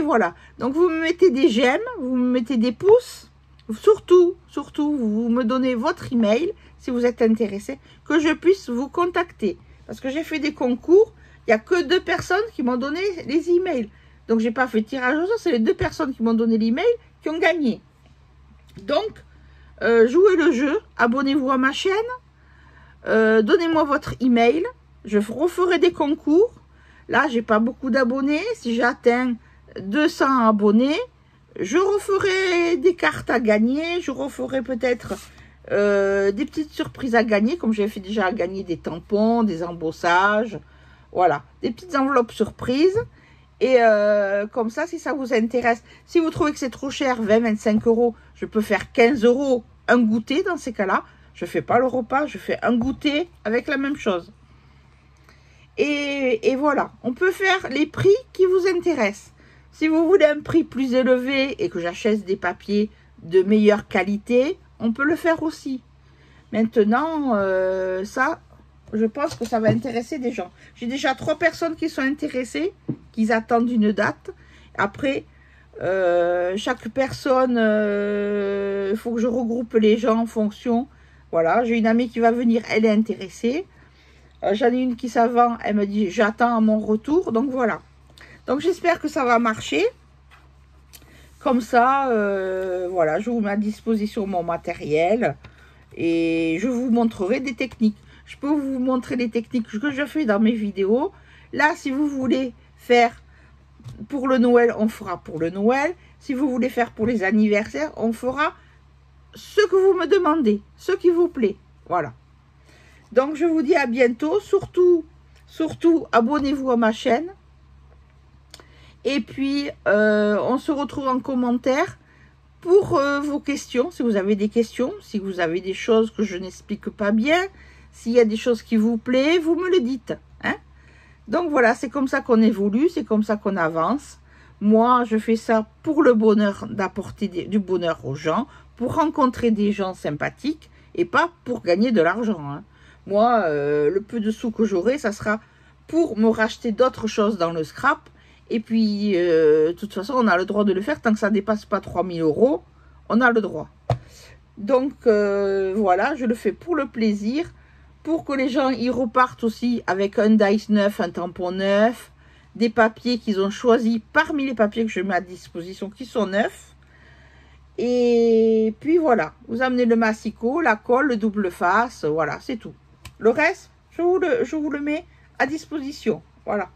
voilà. Donc, vous me mettez des j'aime, vous me mettez des pouces. Surtout, vous me donnez votre email, si vous êtes intéressé, que je puisse vous contacter. Parce que j'ai fait des concours, il n'y a que 2 personnes qui m'ont donné les emails. Donc, j'ai pas fait tirage au sort, c'est les 2 personnes qui m'ont donné l'email qui ont gagné. Donc, jouez le jeu, abonnez-vous à ma chaîne, donnez-moi votre email, je referai des concours. Là, j'ai pas beaucoup d'abonnés. Si j'atteins 200 abonnés, je referai des cartes à gagner, je referai peut-être des petites surprises à gagner, comme j'ai fait déjà à gagner des tampons, des embossages, voilà, des petites enveloppes surprises. Et comme ça, si ça vous intéresse, si vous trouvez que c'est trop cher, 20-25 €, je peux faire 15 € un goûter dans ces cas-là. Je ne fais pas le repas, je fais un goûter avec la même chose. Et voilà, on peut faire les prix qui vous intéressent. Si vous voulez un prix plus élevé et que j'achète des papiers de meilleure qualité, on peut le faire aussi. Maintenant, ça, je pense que ça va intéresser des gens. J'ai déjà 3 personnes qui sont intéressées, qui attendent une date. Après, chaque personne, il faut que je regroupe les gens en fonction. Voilà, j'ai une amie qui va venir, elle est intéressée. J'en ai une qui s'avance, elle me dit j'attends mon retour. Donc voilà. Donc j'espère que ça va marcher. Comme ça, voilà, je vous mets à disposition mon matériel. Et je vous montrerai des techniques. Je peux vous montrer les techniques que je fais dans mes vidéos. Là, si vous voulez faire pour le Noël, on fera pour le Noël. Si vous voulez faire pour les anniversaires, on fera ce que vous me demandez, ce qui vous plaît. Voilà. Donc, je vous dis à bientôt. Surtout, abonnez-vous à ma chaîne. Et puis, on se retrouve en commentaire pour vos questions. Si vous avez des questions, si vous avez des choses que je n'explique pas bien, s'il y a des choses qui vous plaisent, vous me le dites. Hein? Donc, voilà, c'est comme ça qu'on évolue, c'est comme ça qu'on avance. Moi, je fais ça pour le bonheur, d'apporter du bonheur aux gens, pour rencontrer des gens sympathiques et pas pour gagner de l'argent. Hein. Moi, le peu de sous que j'aurai, ça sera pour me racheter d'autres choses dans le scrap. Et puis, de toute façon, on a le droit de le faire tant que ça ne dépasse pas 3 000 €. On a le droit. Donc, voilà, je le fais pour le plaisir. Pour que les gens y repartent aussi avec un dice neuf, un tampon neuf, des papiers qu'ils ont choisis parmi les papiers que je mets à disposition qui sont neufs. Et puis voilà, vous amenez le massicot, la colle, le double face, voilà, c'est tout. Le reste, je vous le mets à disposition. Voilà.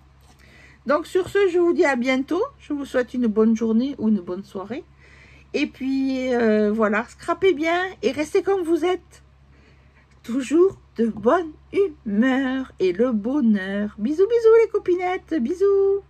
Donc sur ce, je vous dis à bientôt. Je vous souhaite une bonne journée ou une bonne soirée. Et puis voilà, scrapez bien et restez comme vous êtes. Toujours de bonne humeur et le bonheur. Bisous, bisous les copinettes, bisous.